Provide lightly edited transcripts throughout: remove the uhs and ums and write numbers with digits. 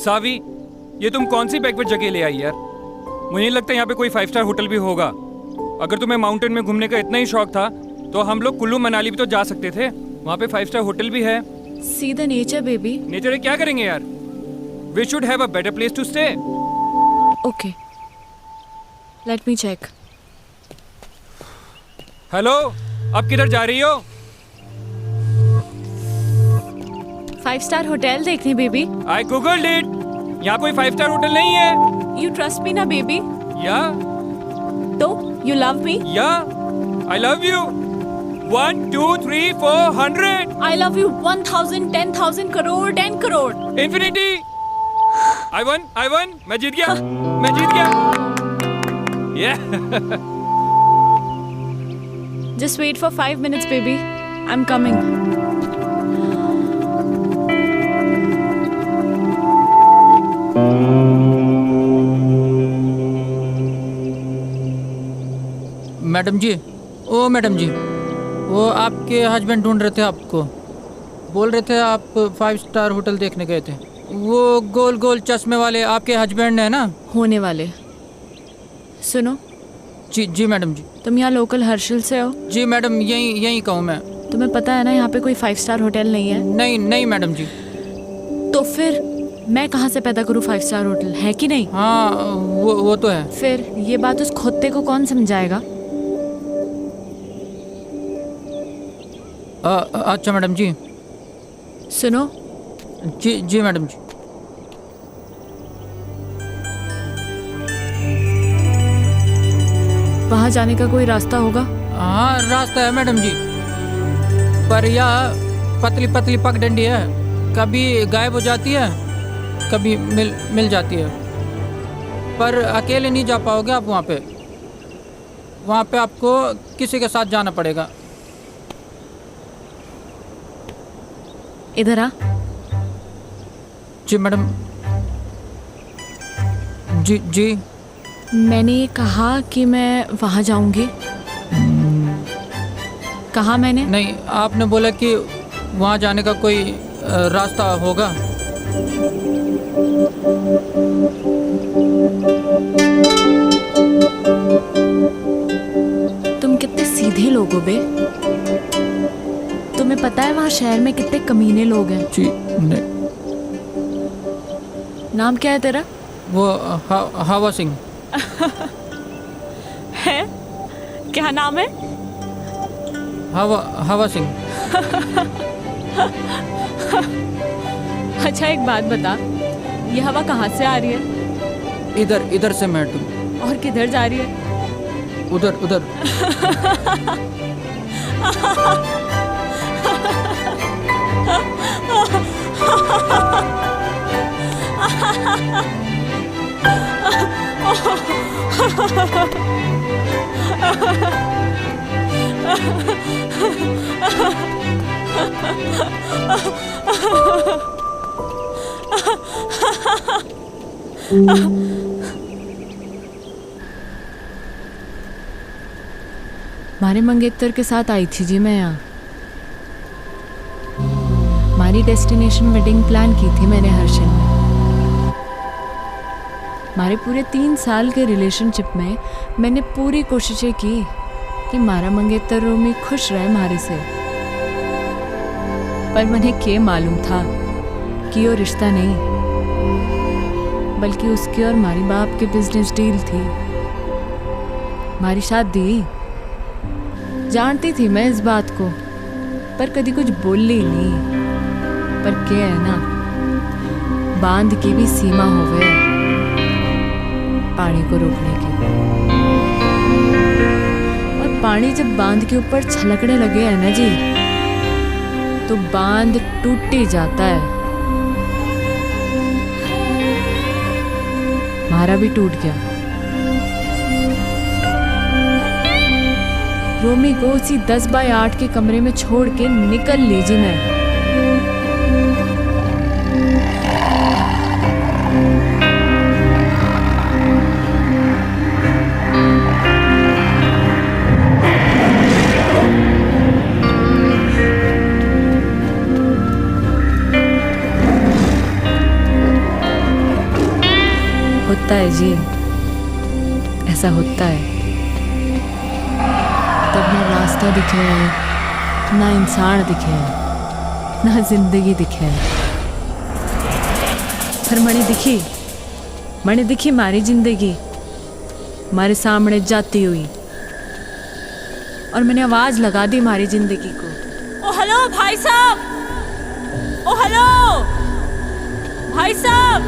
सावी, ये तुम कौन सी बैकवर्ड जगह ले आई यार? मुझे नहीं लगता यहाँ पे कोई 5 स्टार होटल भी होगा। अगर तुम्हें माउंटेन में घूमने का इतना ही शौक था तो हम लोग कुल्लू मनाली भी तो जा सकते थे। वहाँ पे 5 स्टार होटल भी है। See the nature, baby. Nature क्या करेंगे यार? We should have a better place to stay. Okay. Let me check. Hello, अब किधर जा रही हो? 5 स्टार होटल देखने, बेबी. I googled it. यहाँ कोई 5 स्टार होटल नहीं है। You trust me ना, baby? Yeah, तो you love me? yeah. I love you. 1, 2, 3, 400. I love you 1,000, 10,000 crore, 10 crore. Infinity. I won. मैं जीत गया. Yeah. Just wait for 5 minutes, baby. I'm coming. Madam ji, ओ madam ji, वो आपके हस्बैंड ढूंढ रहे थे आपको। बोल रहे थे आप 5 स्टार होटल देखने गए थे। वो गोल गोल चश्मे वाले आपके हस्बैंड है ना? होने वाले. सुनो, जी मैडम जी. तुम यहाँ लोकल हर्षिल से हो? जी मैडम, यहीं कहूँ मैं. तुम्हें पता है ना यहाँ पे कोई 5 स्टार होटल नहीं है? नहीं मैडम जी. तो फिर मैं कहाँ से पैदा करूँ 5 स्टार होटल, है कि नहीं? हाँ, वो तो है. फिर ये बात उस खोते को कौन समझाएगा? अच्छा मैडम जी. सुनो. जी मैडम जी. वहाँ जाने का कोई रास्ता होगा? हाँ, रास्ता है मैडम जी, पर यह पतली पतली पगडंडी है। कभी गायब हो जाती है, कभी मिल जाती है। पर अकेले नहीं जा पाओगे आप वहाँ पे। वहाँ पे आपको किसी के साथ जाना पड़ेगा। इधर आ. जी मैडम. जी. मैंने ये कहा कि मैं वहाँ जाऊंगी. कहा मैंने? नहीं, आपने बोला कि वहाँ जाने का कोई रास्ता होगा। तुम कितने सीधे लोग हो बे. तुम्हें पता है वहाँ शहर में कितने कमीने लोग हैं? जी नहीं. नाम क्या है तेरा? वो हवा सिंह है? क्या नाम है? हवा सिंह. अच्छा, एक बात बता, ये हवा कहाँ से आ रही है? इधर से मैडम. और किधर जा रही है? उधर. मारे मंगेतर के साथ आई थी जी मैं यहाँ. हमारी डेस्टिनेशन वेडिंग प्लान की थी मैंने हर्षिल में. हमारे पूरे 3 साल के रिलेशनशिप में मैंने पूरी कोशिशें की कि मारा मंगेतर रोमी खुश रहे हमारे से. पर मुझे क्या मालूम था कि वो रिश्ता नहीं, बल्कि उसकी और हमारी बाप की बिजनेस डील थी. हमारी शादी जानती थी मैं इस बात को, पर कभी कुछ बोली नहीं. पर क्या है ना, बांध की भी सीमा होवे पानी को रोकने की. और पानी जब बांध के ऊपर छलकने लगे है ना जी, तो बांध टूट ही जाता है. हमारा भी टूट गया. रोमी को उसी 10 बाय 8 के कमरे में छोड़ के निकल लीजिए मैं. होता है जी, ऐसा होता है। तब ना रास्ता दिखे, ना इंसान दिखे, ना जिंदगी दिखे। पर मणि दिखी मारी जिंदगी हमारे सामने जाती हुई, और मैंने आवाज लगा दी हमारी जिंदगी को। ओ हेलो भाई साहब, ओ हेलो भाई साहब।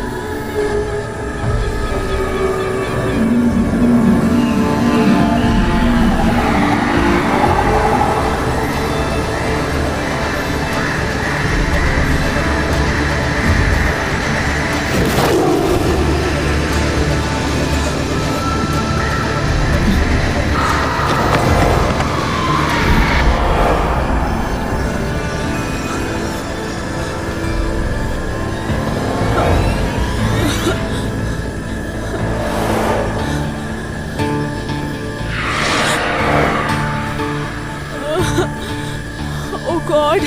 ओ गॉड,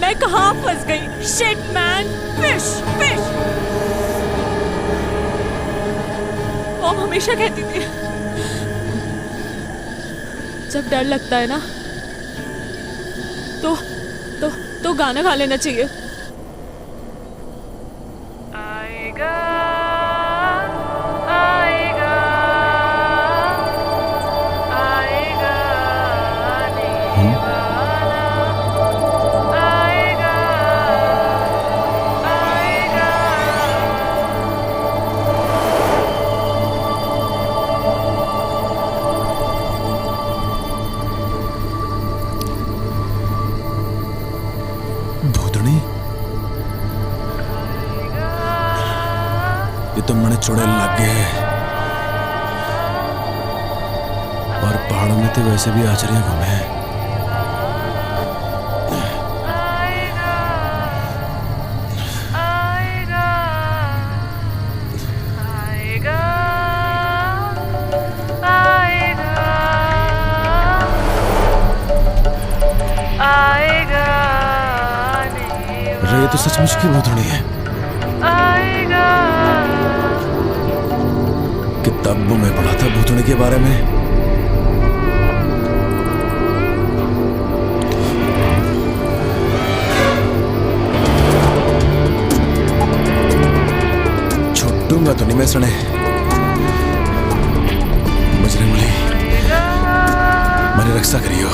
मैं कहाँ फंस गई? Shit man, fish fish. Mom हमेशा कहती थी जब डर लगता है ना तो गाना गा लेना चाहिए। आएगा आएगा आएगा आने वाला, आएगा आएगा। भूतनी, ये तो मने चुड़ैल लग गए। और पहाड़ों में तो वैसे भी आचरियां घूमे। अरे ये तो सचमुच की भूतनी है। किताबों में पढ़ा था भूतनी के बारे में। छुट्टूंगा तो नहीं मैं सुने। मुझे मिली मैंने रक्षा करियो।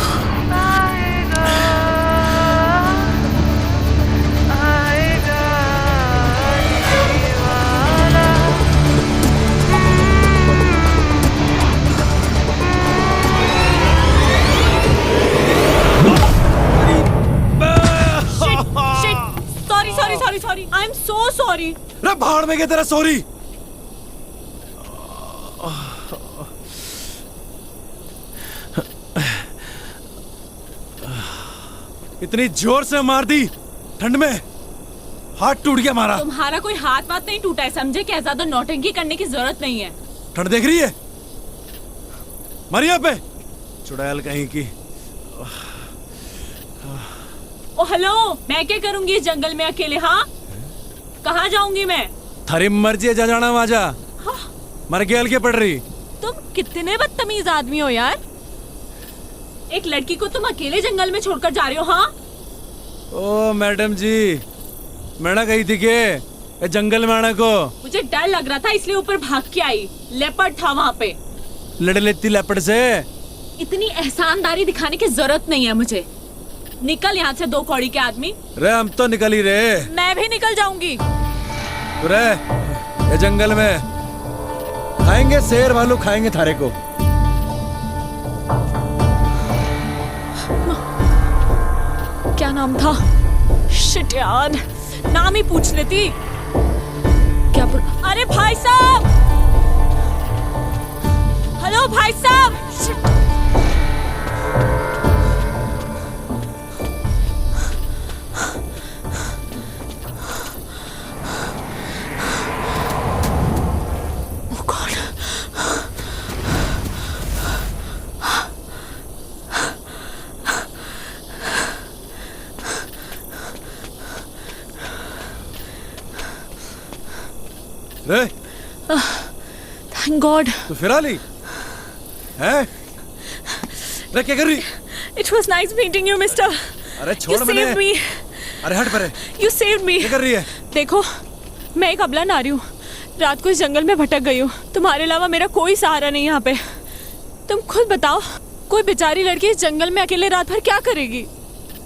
Sorry, I am so sorry. रे भाड़ में गया तेरा सॉरी। इतनी जोर से मार दी ठंड में, हाथ टूट गया हमारा। तुम्हारा कोई हाथ वाथ नहीं टूटा है, समझे? क्या ज्यादा नौटंकी करने की जरूरत नहीं है। ठंड देख रही है मरिया पे, चुड़ैल कहीं की। ओ हेलो, मैं क्या करूंगी इस जंगल में अकेले? हाँ, कहाँ जाऊंगी मैं? थारी मर्जी है, जा जाना वहां जा। हाँ? मर के हल्के पड़ रही। तुम कितने बदतमीज आदमी हो यार। एक लड़की को तुम अकेले जंगल में छोड़कर जा रहे हो? हाँ? ओ मैडम जी, मैं ना गई थी के जंगल में आने को। मुझे डर लग रहा था इसलिए ऊपर भाग के आई। लेपर्ड था वहाँ पे। लड़ लेती लेपर्ड से। इतनी एहसानदारी दिखाने की जरूरत नहीं है मुझे। निकल यहाँ से, दो कौड़ी के आदमी। रे हम तो निकल ही रहे। मैं भी निकल जाऊंगी। रे ये जंगल में खाएंगे, शेर भालू खाएंगे थारे को। क्या नाम था? शिट यार, नाम ही पूछ लेती। क्या अरे भाई साहब, हेलो भाई साहब। शिट। रे थैंक गॉड। तू फिर आ ली है? रे क्या कर रही? It was nice meeting you mister. अरे यू छोड़ मैंने। Saved me. अरे हट परे। You saved me. क्या कर रही है? देखो, मैं एक अबला नारी हूँ, रात को इस जंगल में भटक गई हूँ। तुम्हारे अलावा मेरा कोई सहारा नहीं यहाँ पे। तुम खुद बताओ, कोई बेचारी लड़की इस जंगल में अकेले रात भर क्या करेगी?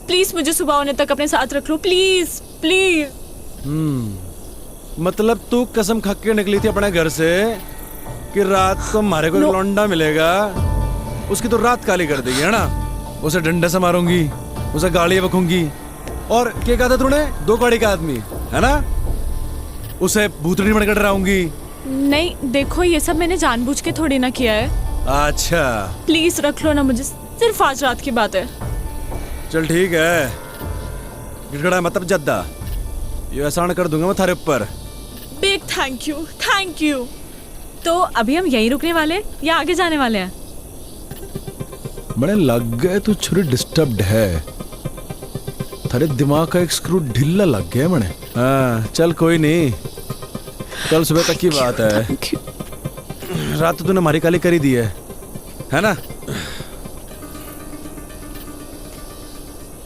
प्लीज मुझे सुबह होने तक अपने साथ रख लो, प्लीज प्लीज। मतलब तू कसम खा के निकली थी अपने घर से कि रात को हमारे को एक लौंडा मिलेगा, उसकी तो रात काली कर देगी, है ना? उसे डंडे से मारूंगी, उसे गालियां बकूंगी, और क्या कहा था तूने? 2 गाड़ी का आदमी, है ना? उसे भूतनी बनकर डराऊंगी। नहीं देखो, ये सब मैंने जानबूझ के थोड़ी ना किया है। अच्छा प्लीज रख लो ना मुझे, सिर्फ आज रात की बात है। चल ठीक है, गिड़गड़ा मतलब जद्दा, ये एहसान कर दूंगा मैं थारे ऊपर। Big thank you, thank you. तो अभी हम यहीं रुकने वाले हैं या आगे जाने वाले हैं? बड़े लग गए तू छुरी डिस्टर्ब्ड है, थारे दिमाग का एक स्क्रू ढीला लग गया मैंने। हाँ चल कोई नहीं, कल सुबह तक की बात है। Thank you. रात तो तूने हमारी काली करी दी है ना?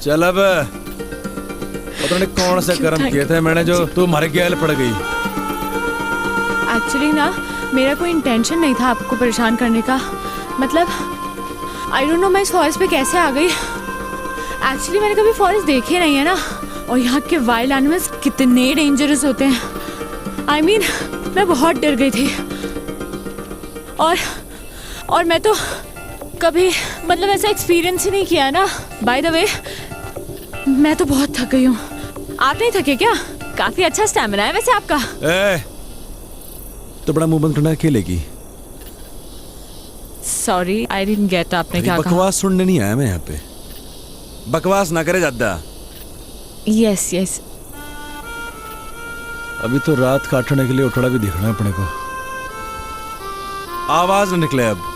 चल अब पता नहीं कौन से कर्म किए थे मैंने जो तू हमारे गैल पड़ गई। एक्चुअली ना, मेरा कोई इंटेंशन नहीं था आपको परेशान करने का। मतलब आई डोंट नो मैं इस फॉरेस्ट पे कैसे आ गई। एक्चुअली मैंने कभी फॉरेस्ट देखे नहीं है ना, और यहाँ के वाइल्ड एनिमल्स कितने डेंजरस होते हैं। आई मीन मैं बहुत डर गई थी, और मैं तो कभी मतलब ऐसा एक्सपीरियंस ही नहीं किया ना। बाय द वे, मैं तो बहुत थक गई हूँ। आप नहीं थके क्या? काफी अच्छा स्टैमिना है वैसे आपका। तो बड़ा मुंह बंद करना अकेलेगी। सॉरी आई डिडंट गेट, आपने क्या कहा? बकवास सुनने नहीं आया मैं यहाँ पे, बकवास ना करे ज्यादा। Yes yes. अभी तो रात काटने के लिए उठड़ा भी दिखना है अपने को, आवाज न निकले अब।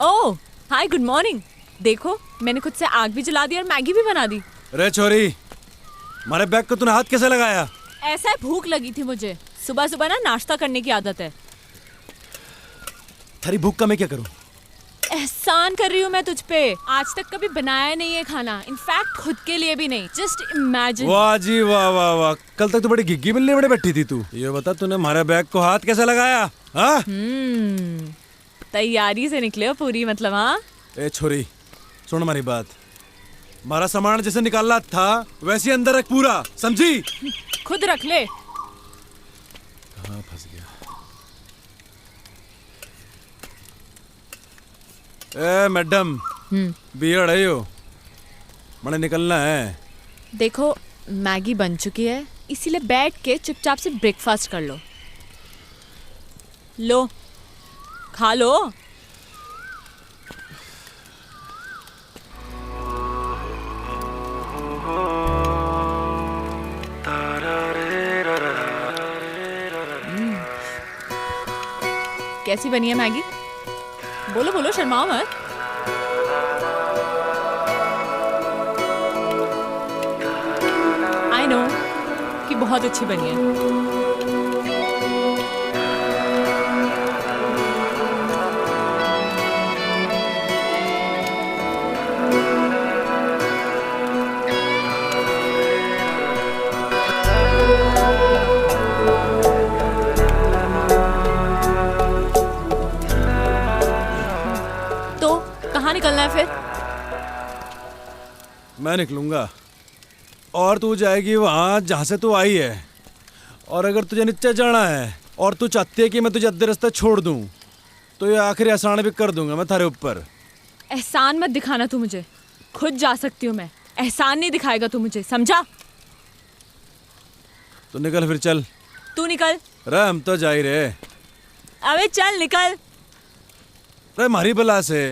ओह हाय, गुड मॉर्निंग। देखो मैंने खुद से आग भी जला दी और मैगी भी बना दी। रे छोरी, हमारे बैग को तूने हाथ कैसे लगाया? ऐसा है, भूख लगी थी मुझे। सुबह सुबह ना नाश्ता करने की आदत है। थारी भूख का मैं क्या करूं? एहसान कर रही हूँ मैं तुझ पे। आज तक कभी बनाया नहीं है खाना, इनफैक्ट खुद के लिए भी नहीं। Just imagine. वाह जी वाह वाह वाह, कल तक तो बड़ी गिग्गी मिलने बड़े बैठी थी तू। ये बता तूने हमारे बैग को हाथ कैसे लगाया? हाँ? तैयारी से निकले हो पूरी, मतलब। हाँ ए छोरी सुन हमारी बात, हमारा सामान जैसे निकालना था वैसे ही अंदर रख पूरा, समझी? खुद रख ले। कहाँ फंस गया? ए मैडम, बियड़ है यो, मैंने निकलना है। देखो मैगी बन चुकी है, इसीलिए बैठ के चुपचाप से ब्रेकफास्ट कर लो। लो खा लो। कैसी बनी है मैगी? बोलो बोलो, शर्माओ मत। आई नो कि बहुत अच्छी बनी है। तो कहाँ निकलना है फिर? मैं निकलूंगा और तू जाएगी वहां जहां से तू आई है। और अगर तुझे नीचे जाना है और तू चाहती है कि मैं तुझे अद्धे रास्ते छोड़ दूं, तो ये आखिरी एहसान भी कर दूंगा मैं थारे ऊपर। एहसान मत दिखाना तू मुझे, खुद जा सकती हूँ मैं। एहसान नहीं दिखाएगा तू मुझे, समझा? तो निकल फिर, चल। तू निकल। रे हम तो जा ही रहे। अबे चल निकल। रे मारी बला से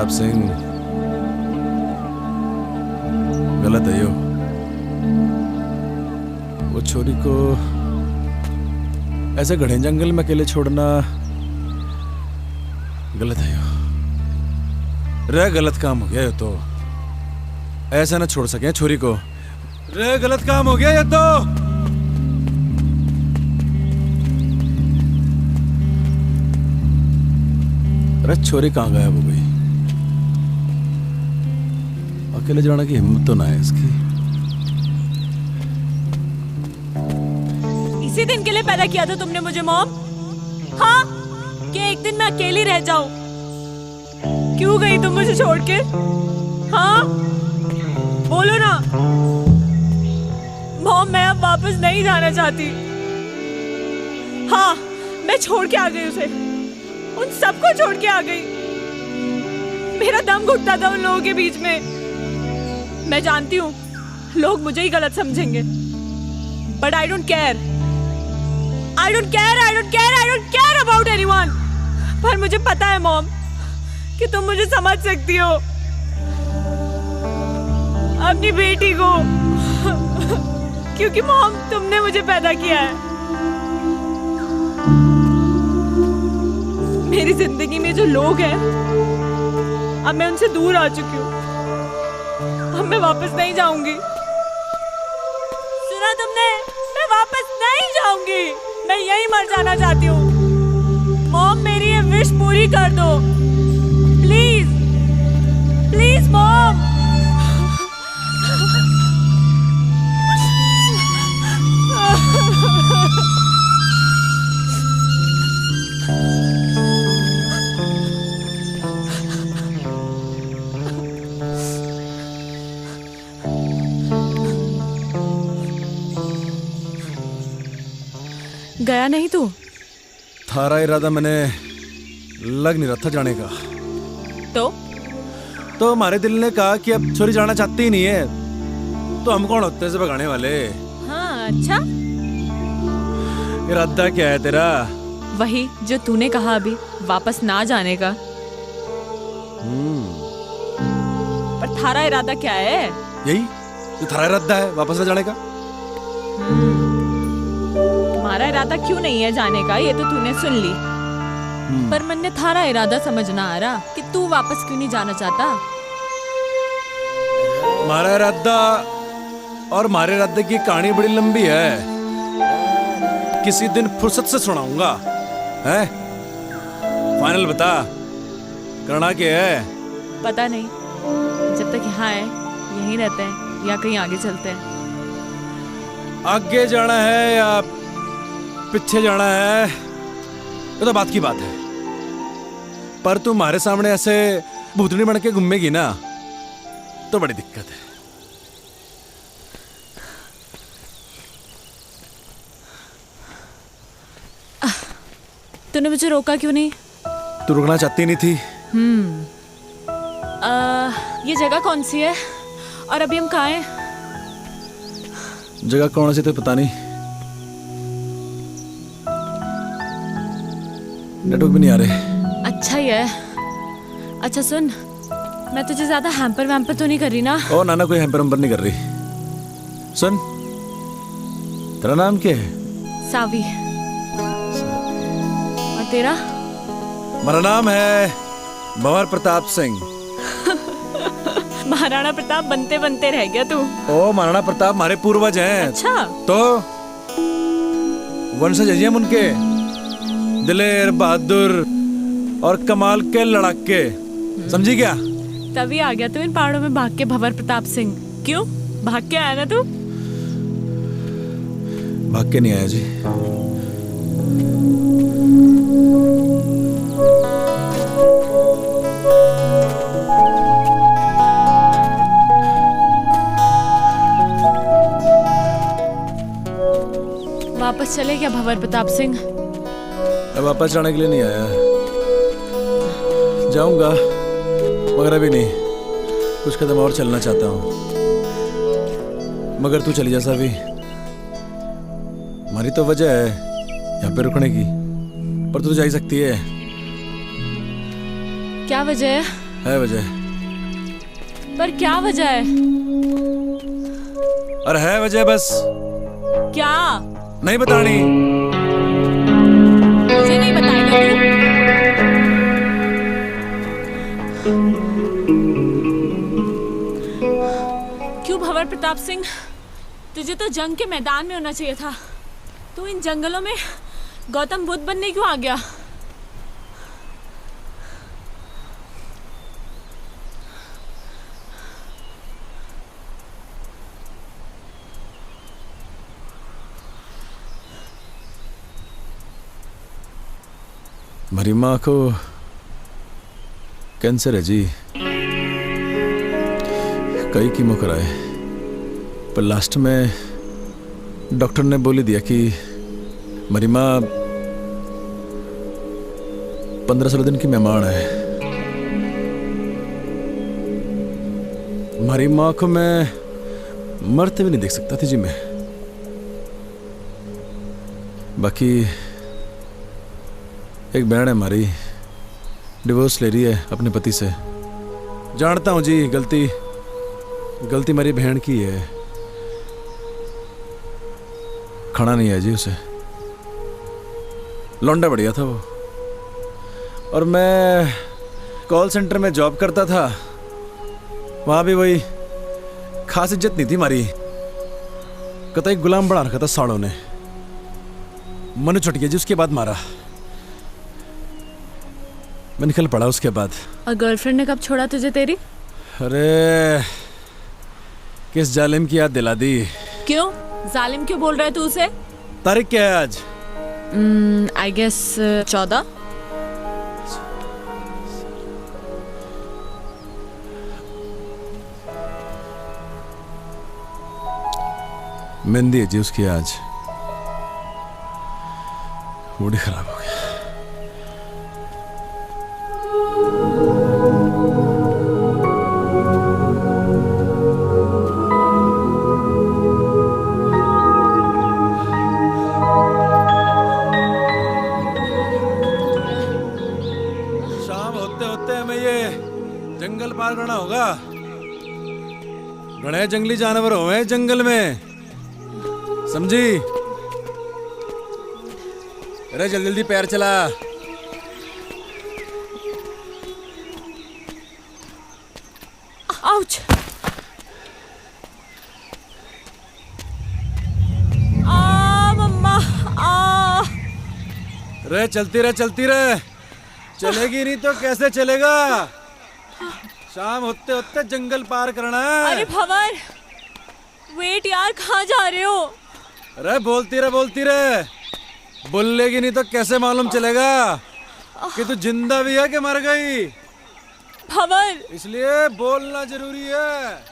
प्रताप सिंह, गलत है यो। वो छोरी को ऐसे घने जंगल में अकेले छोड़ना गलत है यो। रे गलत काम हो गया ये तो, ऐसा ना छोड़ सके छोरी को। रे गलत काम हो गया ये तो। अरे छोरी कहाँ गायब हो गई? अकेले जाने की हिम्मत तो ना है इसकी। इसी दिन के लिए पैदा किया था तुमने मुझे मॉम? हाँ, कि एक दिन मैं अकेली रह जाऊं। क्यों गई तुम मुझे छोड़ के? हाँ, बोलो ना मॉम, मैं अब वापस नहीं जाना चाहती। हाँ, मैं छोड़ के आ गई उसे, उन सबको छोड़ के आ गई। मेरा दम घुटता था उन लोगों के बीच में। मैं जानती हूँ लोग मुझे ही गलत समझेंगे, but I don't care. I don't care about anyone. पर मुझे पता है मॉम कि तुम मुझे समझ सकती हो, अपनी बेटी को, क्योंकि मॉम तुमने मुझे पैदा किया है। मेरी जिंदगी में जो लोग हैं, अब मैं उनसे दूर आ चुकी हूँ। अब मैं वापस नहीं जाऊंगी। सुना तुमने? मैं वापस नहीं जाऊंगी। मैं यहीं मर जाना चाहती हूँ। मॉम, मेरी ये विश पूरी कर दो प्लीज, प्लीज मॉम। गया नहीं तू? थारा इरादा मैंने लग नहीं रहा था जाने का। तो हमारे दिल ने कहा कि अब छोरी जाना चाहती ही नहीं है, तो हम कौन होते हैं भगाने वाले? हाँ, अच्छा। इरादा क्या है तेरा? वही जो तूने कहा अभी, वापस ना जाने का। पर थारा इरादा क्या है? यही तो थारा इरादा है, वापस ना जाने का। तुम्हारा इरादा क्यों नहीं है जाने का, ये तो तूने सुन ली। पर मन ने थारा इरादा समझना आ रहा कि तू वापस क्यों नहीं जाना चाहता। हमारा इरादा और हमारे इरादे की कहानी बड़ी लंबी है, किसी दिन फुर्सत से सुनाऊंगा। है फाइनल बता, करना क्या है? पता नहीं, जब तक यहाँ है यहीं रहते हैं या कहीं आगे चलते हैं। आगे जाना है या पीछे जाना है ये तो बात की बात है, पर तू हमारे सामने ऐसे भूतनी बन के घूमेगी ना तो बड़ी दिक्कत है। तूने मुझे रोका क्यों नहीं? तू रुकना चाहती नहीं थी। ये जगह कौन सी है और अभी हम कहाँ हैं? जगह कौन सी तो पता नहीं, नेटवर्क भी नहीं आ रहे। अच्छा ही है। अच्छा सुन, मैं तुझे ज्यादा हैम्पर वैम्पर तो नहीं कर रही ना? ओ नाना, कोई हैम्पर वैम्पर नहीं कर रही। सुन, तेरा नाम क्या है? सावी। और तेरा? मेरा नाम है भंवर प्रताप सिंह। महाराणा प्रताप बनते बनते रह गया तू। ओ महाराणा प्रताप हमारे पूर्वज हैं। अच्छा, तो वंशज हैं हम उनके, दिलेर, बहादुर और कमाल के लड़ाके, समझी क्या? तभी आ गया तू इन पहाड़ों में भाग के भंवर प्रताप सिंह। क्यों भाग के आया ना तू? भाग के नहीं आया जी। वापस चले क्या भंवर प्रताप सिंह? मैं वापस जाने के लिए नहीं आया, जाऊंगा मगर अभी नहीं, कुछ कदम और चलना चाहता हूँ। मगर तू चली जा सावी, हमारी तो वजह है यहाँ पे रुकने की, पर तू तो जा ही सकती है। क्या वजह है? है वजह। पर क्या वजह है? अरे है वजह बस, क्या? नहीं बतानी। मुझे नहीं बताएगा तू? क्यों भंवर प्रताप सिंह, तुझे तो जंग के मैदान में होना चाहिए था। तू इन जंगलों में गौतम बुद्ध बनने क्यों आ गया? मेरी माँ को कैंसर है जी, कई कीमो कराए, पर लास्ट में डॉक्टर ने बोली दिया कि मेरी माँ 15-16 दिन की मेहमान है। हमारी माँ को मैं मरते भी नहीं देख सकता थी जी मैं। बाकी एक बहन है हमारी, डिवोर्स ले रही है अपने पति से। जानता हूँ जी, गलती मेरी बहन की है, खाना नहीं है जी उसे। लौंडा बढ़िया था वो, और मैं कॉल सेंटर में जॉब करता था, वहाँ भी वही खास इज्जत नहीं थी हमारी। कतई गुलाम बना रखा था साड़ों ने। मनु छुट गया जी उसके बाद मारा, मैं निकल पड़ा उसके बाद। और गर्लफ्रेंड ने कब छोड़ा तुझे तेरी? अरे किस जालिम की याद दिला दी। क्यों? जालिम क्यों बोल रहा है तू उसे? तारीख क्या है आज? I guess 14। मेहंदी है जी उसकी आज। मूड ही खराब हो गया। शाम होते होते हमें ये जंगल पार करना होगा। बड़े जंगली जानवर हुए जंगल में, समझी? अरे जल्दी जल्दी पैर चला। आउच! मम्मा! रे चलती रहे, चलेगी नहीं तो कैसे चलेगा? शाम होते होते जंगल पार करना है। अरे भंवर, वेट यार, कहाँ जा रहे हो? अरे बोलती रहे, बोलेगी नहीं तो कैसे मालूम चलेगा कि तू जिंदा भी है कि मर गई? भंवर! इसलिए बोलना जरूरी है।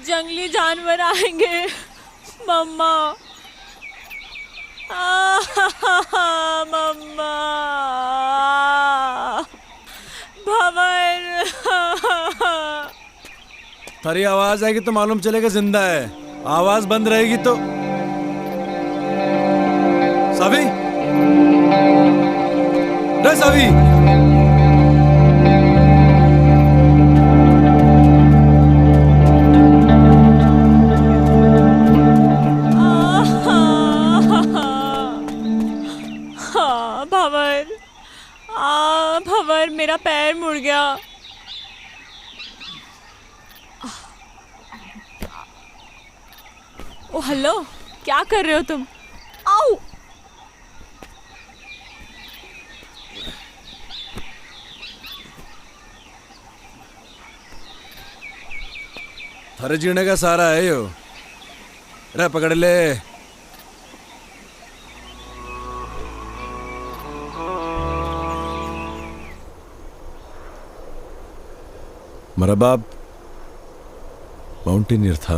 जंगली जानवर आएंगे मम्मा। मम्मा! भंवर! थारी आवाज आएगी तो मालूम चलेगा जिंदा है, आवाज बंद रहेगी तो। सावी, रे सावी! भंवर, मेरा पैर मुड़ गया। ओ हेलो, क्या कर रहे हो तुम? आओ! थारे जीने का सारा है यो। रे पकड़ ले। मेरा बाप माउंटेनियर था,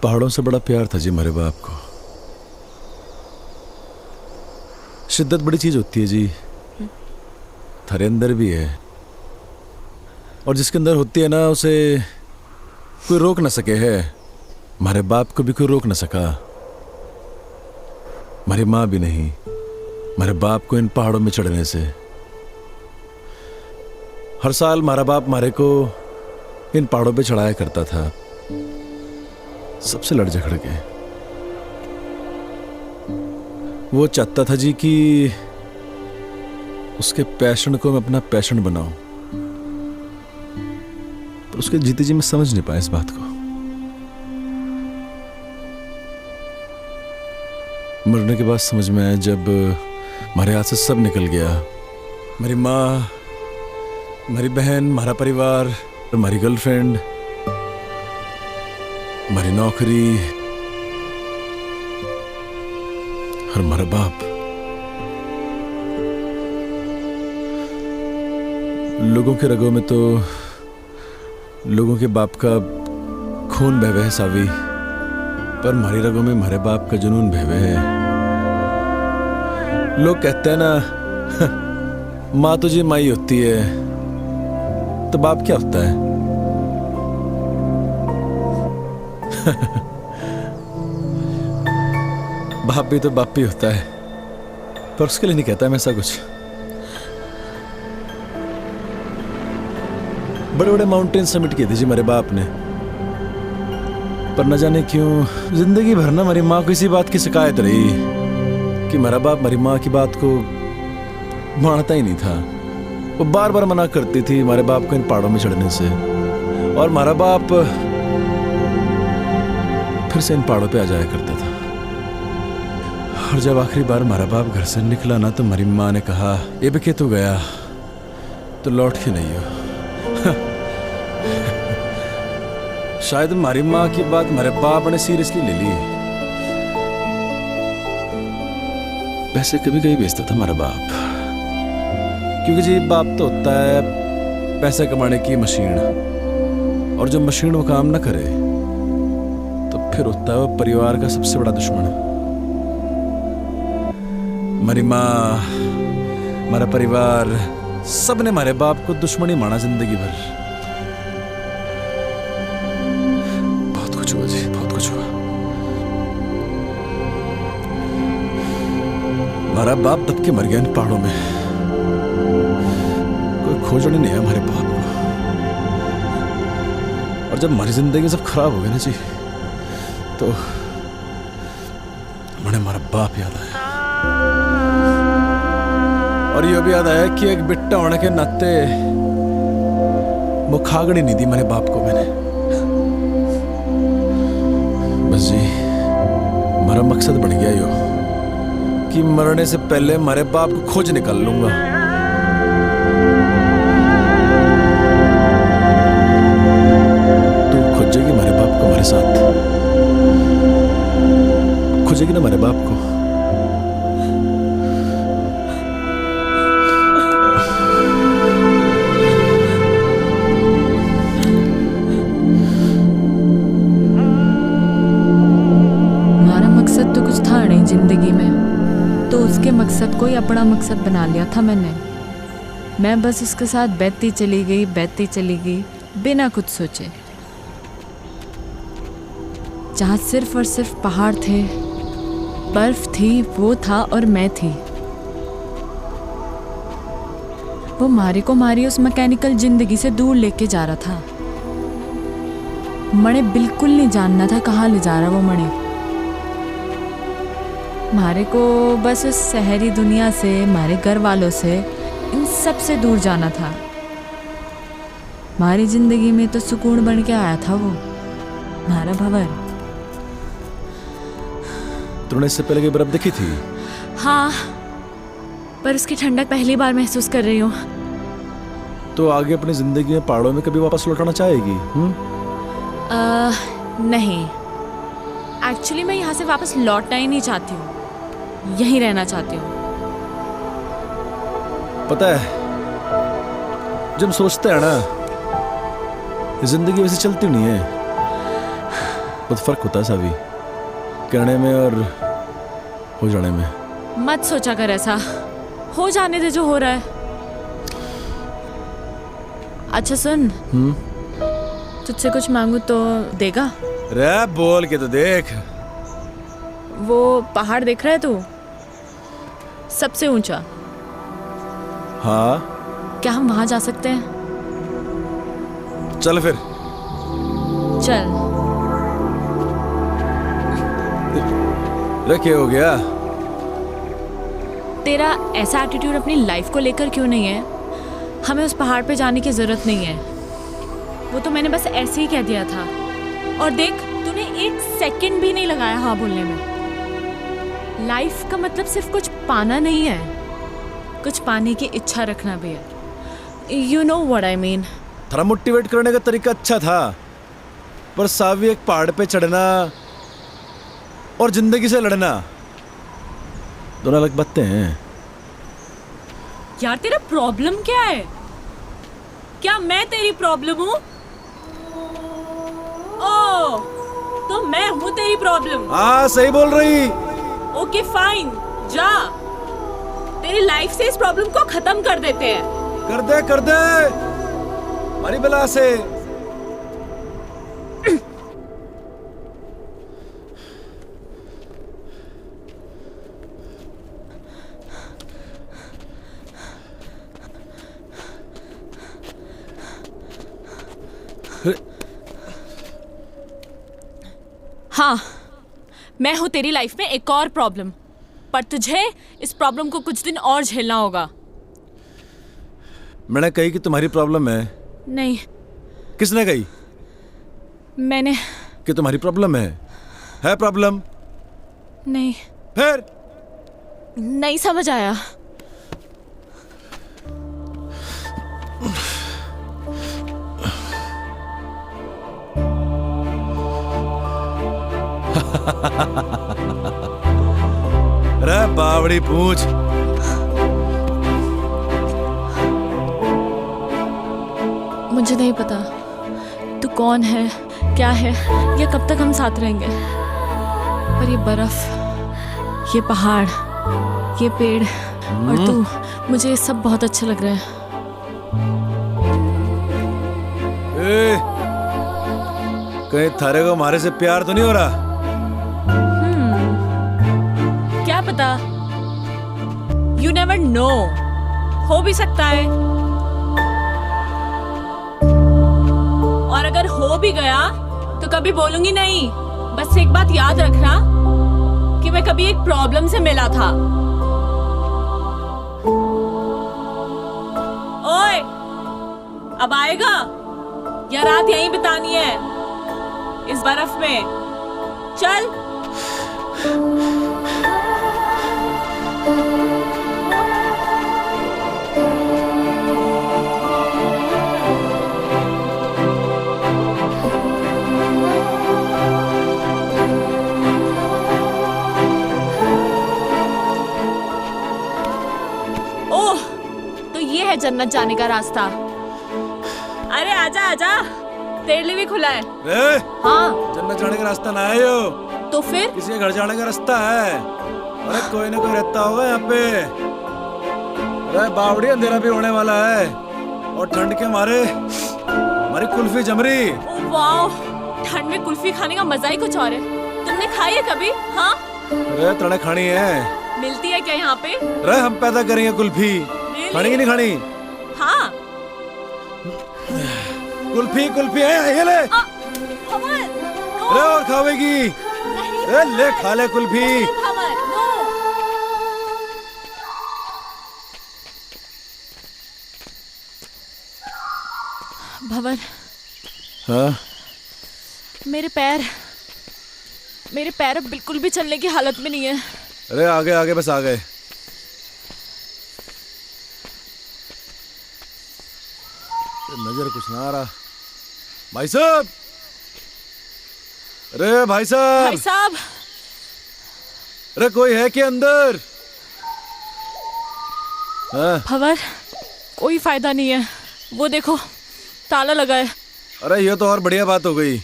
पहाड़ों से बड़ा प्यार था जी मेरे बाप को। शिद्दत बड़ी चीज होती है जी, थारे अंदर भी है, और जिसके अंदर होती है ना उसे कोई रोक ना सके है। हमारे बाप को भी कोई रोक ना सका। हमारी माँ भी नहीं, हमारे बाप को इन पहाड़ों में चढ़ने से। हर साल हमारा बाप हमारे को इन पहाड़ों पे चढ़ाया करता था, सबसे लड़ झगड़ के। वो चाहता था जी कि उसके पैशन को मैं अपना पैशन बनाऊं, पर उसके जीते जी मैं समझ नहीं पाया इस बात को। मरने के बाद समझ में आया, जब हमारे हाथ से सब निकल गया, मेरी माँ, हमारी बहन, हमारा परिवार, हमारी गर्लफ्रेंड, हमारी नौकरी और हमारा बाप। लोगों के रगों में तो लोगों के बाप का खून बह है सावी, पर हमारी रगों में हमारे बाप का जुनून बह है। लोग कहते हैं ना, माँ तुझे माई होती है, तो बाप क्या होता है? बाप भी तो बाप ही होता है, पर उसके लिए नहीं कहता मैं ऐसा कुछ। बड़े बड़े माउंटेन समिट किए थे जी मेरे बाप ने, पर न जाने क्यों जिंदगी भर ना हमारी माँ को इसी बात की शिकायत रही कि मेरा बाप हमारी माँ की बात को मानता ही नहीं था। वो बार बार मना करती थी हमारे बाप को इन पहाड़ों में चढ़ने से, और हमारा बाप फिर से इन पहाड़ों पे आ जाया करता था। और जब आखिरी बार हमारा बाप घर से निकला ना, तो हमारी माँ ने कहा, ये बेके तू गया तो लौट के नहीं हो। शायद हमारी माँ की बात हमारे बाप ने सीरियसली ले ली। वैसे कभी कभी बेचता था हमारा बाप, क्योंकि जी बाप तो होता है पैसे कमाने की मशीन, और जब मशीन वो काम ना करे तो फिर होता है वो परिवार का सबसे बड़ा दुश्मन। हमारी माँ, हमारा परिवार, सब ने हमारे बाप को दुश्मनी माना जिंदगी भर। बहुत कुछ हुआ जी, बहुत कुछ हुआ। हमारा बाप दब के मर गया इन पहाड़ों में, कोई खोजने नहीं है हमारे बाप को। और जब हमारी जिंदगी सब खराब हो गई ना जी, तो मैंने हमारा बाप याद आया। और ये भी याद आया कि एक बिट्टा होने के नाते वो खागड़ी नहीं दी मेरे बाप को मैंने। बस जी हमारा मकसद बन गया यो कि मरने से पहले हमारे बाप को खोज निकाल लूंगा। तू खोजेगी हमारे बाप को हमारे साथ, खोजेगी ना हमारे बाप को? जिंदगी में तो उसके मकसद को ही अपना मकसद बना लिया था मैंने। मैं बस उसके साथ बहती चली गई बिना कुछ सोचे। जहाँ सिर्फ और सिर्फ पहाड़ थे, बर्फ थी, वो था और मैं थी। वो मारी उस मैकेनिकल जिंदगी से दूर लेके जा रहा था। मणे बिल्कुल नहीं जानना था कहाँ ले जा रहा वो मणे। मारे को बस उस शहरी दुनिया से, हमारे घर वालों से, इन सब से दूर जाना था। हमारी जिंदगी में तो सुकून बन के आया था वो, हमारा भंवर। तूने इससे पहले की बर्फ देखी थी? हाँ, पर उसकी ठंडक पहली बार महसूस कर रही हूँ। तो आगे अपनी जिंदगी में पहाड़ों में कभी वापस लौटाना चाहेगी? नहीं, एक्चुअली मैं यहाँ से वापस लौटना ही नहीं चाहती हूँ, यहीं रहना चाहती हूँ। पता है, जब सोचते हैं ना, जिंदगी वैसे चलती नहीं है। बहुत फर्क होता है सावी, कहने में और हो जाने में। मत सोचा कर ऐसा, हो जाने दे जो हो रहा है। अच्छा सुन, तुझसे कुछ मांगू तो देगा? रे बोल के तो देख। वो पहाड़ देख रहा है तू? सबसे ऊंचा। हाँ क्या हम वहां जा सकते हैं? चल फिर। चल। रे क्या हो गया? तेरा ऐसा एटीट्यूड अपनी लाइफ को लेकर क्यों नहीं है? हमें उस पहाड़ पे जाने की जरूरत नहीं है। वो तो मैंने बस ऐसे ही कह दिया था। और देख, तूने 1 सेकंड भी नहीं लगाया हाँ बोलने में। लाइफ का मतलब सिर्फ कुछ पाना नहीं है, कुछ पाने की इच्छा रखना भी है। You know what I mean. थोड़ा मोटिवेट करने का तरीका अच्छा था, पर सावी एक पहाड़ पे चढ़ना और जिंदगी से लड़ना दोनों अलग बातें हैं। यार तेरा प्रॉब्लम क्या है? क्या मैं तेरी प्रॉब्लम हूँ? ओह, तो मैं हूँ तेरी प्रॉब्लम। हाँ सही बोल रही। ओके फाइन, जा। तेरी लाइफ से इस प्रॉब्लम को खत्म कर देते हैं। कर दे हमारी बला से। हाँ, मैं हूँ तेरी लाइफ में एक और प्रॉब्लम, पर तुझे इस प्रॉब्लम को कुछ दिन और झेलना होगा। मैंने कही कि तुम्हारी प्रॉब्लम है। नहीं, किसने कही मैंने कि तुम्हारी प्रॉब्लम है प्रॉब्लम? नहीं, फिर नहीं समझ आया। रे बावड़ी पूछ। मुझे नहीं पता तू कौन है, क्या है, या कब तक हम साथ रहेंगे, पर ये बर्फ, ये पहाड़, ये पेड़ और तू, मुझे ये सब बहुत अच्छा लग रहा है। ए, कहीं थारे को हमारे से प्यार तो नहीं हो रहा? क्या पता, यू नेवर नो, हो भी सकता है। और अगर हो भी गया तो कभी बोलूंगी नहीं। बस एक बात याद रखना कि मैं कभी एक प्रॉब्लम से मिला था। ओए, अब आएगा या रात यहीं बितानी है इस बर्फ में? चल। ओह, तो ये है जन्नत जाने का रास्ता। अरे आजा आजा, तेरे लिए भी खुला है। ए, हाँ जन्नत जाने का रास्ता ना है यो, तो फिर? किसी के घर जाने का रास्ता है। अरे कोई ना कोई रहता होगा यहाँ पे। अरे बावड़ी, अंधेरा भी होने वाला है और ठंड के मारे हमारी कुल्फी जम रही। ओह वाओ, ठंड में कुल्फी खाने का मजा ही कुछ और है। तुमने खाई है कभी? हाँ, अरे तड़े खानी है। मिलती है क्या यहाँ पे? अरे हम पैदा करेंगे कुल्फी। खानी की नहीं खानी? हाँ। कुल्फी कुल्फी है, ये ले। भंवर, नो। अरे और खावेगी? नहीं, अरे ले खा ले कुल्फी। भंवर, नो। भंवर, हाँ मेरे पैर अब बिल्कुल भी चलने की हालत में नहीं है। अरे आगे आगे, बस आ गए। नजर कुछ ना आ रहा। भाई साहब, अरे भाई साहब। भाई साहब, अरे कोई है क्या अंदर? हाँ? भंवर, कोई फायदा नहीं है। वो देखो, ताला लगा है। अरे ये तो और बढ़िया बात हो गई।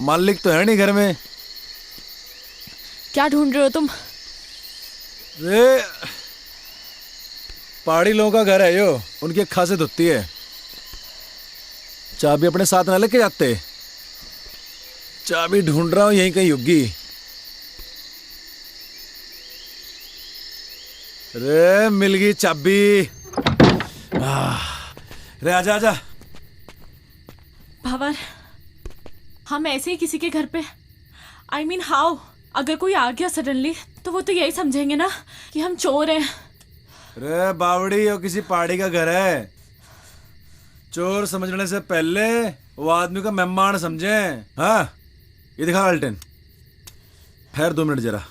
मालिक तो है नहीं घर में। क्या ढूंढ रहे हो तुम? अरे पहाड़ी लोगों का घर है यो, उनकी एक खासियत होती है, चाबी अपने साथ ना लेके जाते। चाबी ढूंढ रहा हूं, यहीं कहीं होगी। रे मिल गई चाबी। रे आजा आजा। भंवर, हम ऐसे ही किसी के घर पे, I mean हाउ, अगर कोई आ गया सडनली तो वो तो यही समझेंगे ना कि हम चोर हैं। रे बावड़ी, ये किसी पहाड़ी का घर है। चोर समझने से पहले वो आदमी को मेहमान समझे। हाँ, ये दिखा अल्टन। ठहर 2 मिनट जरा।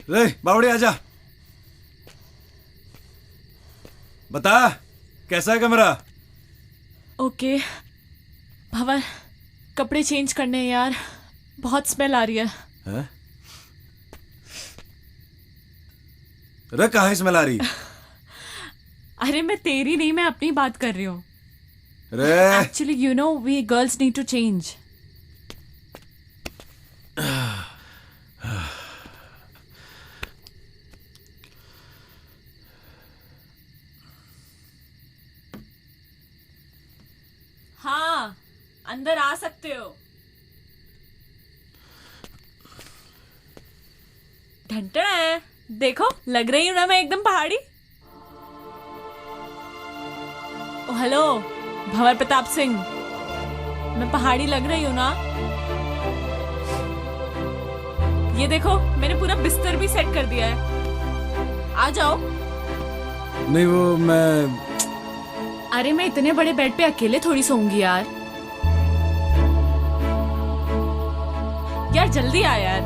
रे बावड़ी आजा। बता कैसा है कमरा? ओके भंवर, कपड़े चेंज करने हैं यार, बहुत स्मेल आ रही है। हैं? रे कहाँ स्मेल आ रही? अरे मैं तेरी नहीं, मैं अपनी बात कर रही हूँ। रे actually you know we girls need to change. हाँ, अंदर आ सकते हो। ढंटना है, देखो लग रही हूँ ना मैं एकदम पहाड़ी। ओ हेलो भंवर प्रताप सिंह, मैं पहाड़ी लग रही हूँ ना? ये देखो मैंने पूरा बिस्तर भी सेट कर दिया है, आ जाओ। नहीं वो मैं अरे मैं इतने बड़े बेड पे अकेले थोड़ी सोऊंगी यार। यार जल्दी आ यार।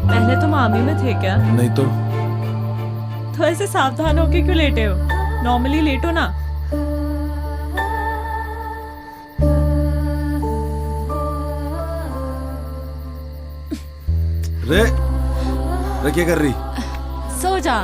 पहले तुम आर्मी में थे क्या? नहीं तो ऐसे सावधान होके क्यों लेटे हो? नॉर्मली लेटो ना। रे क्या कर रही? सो जा।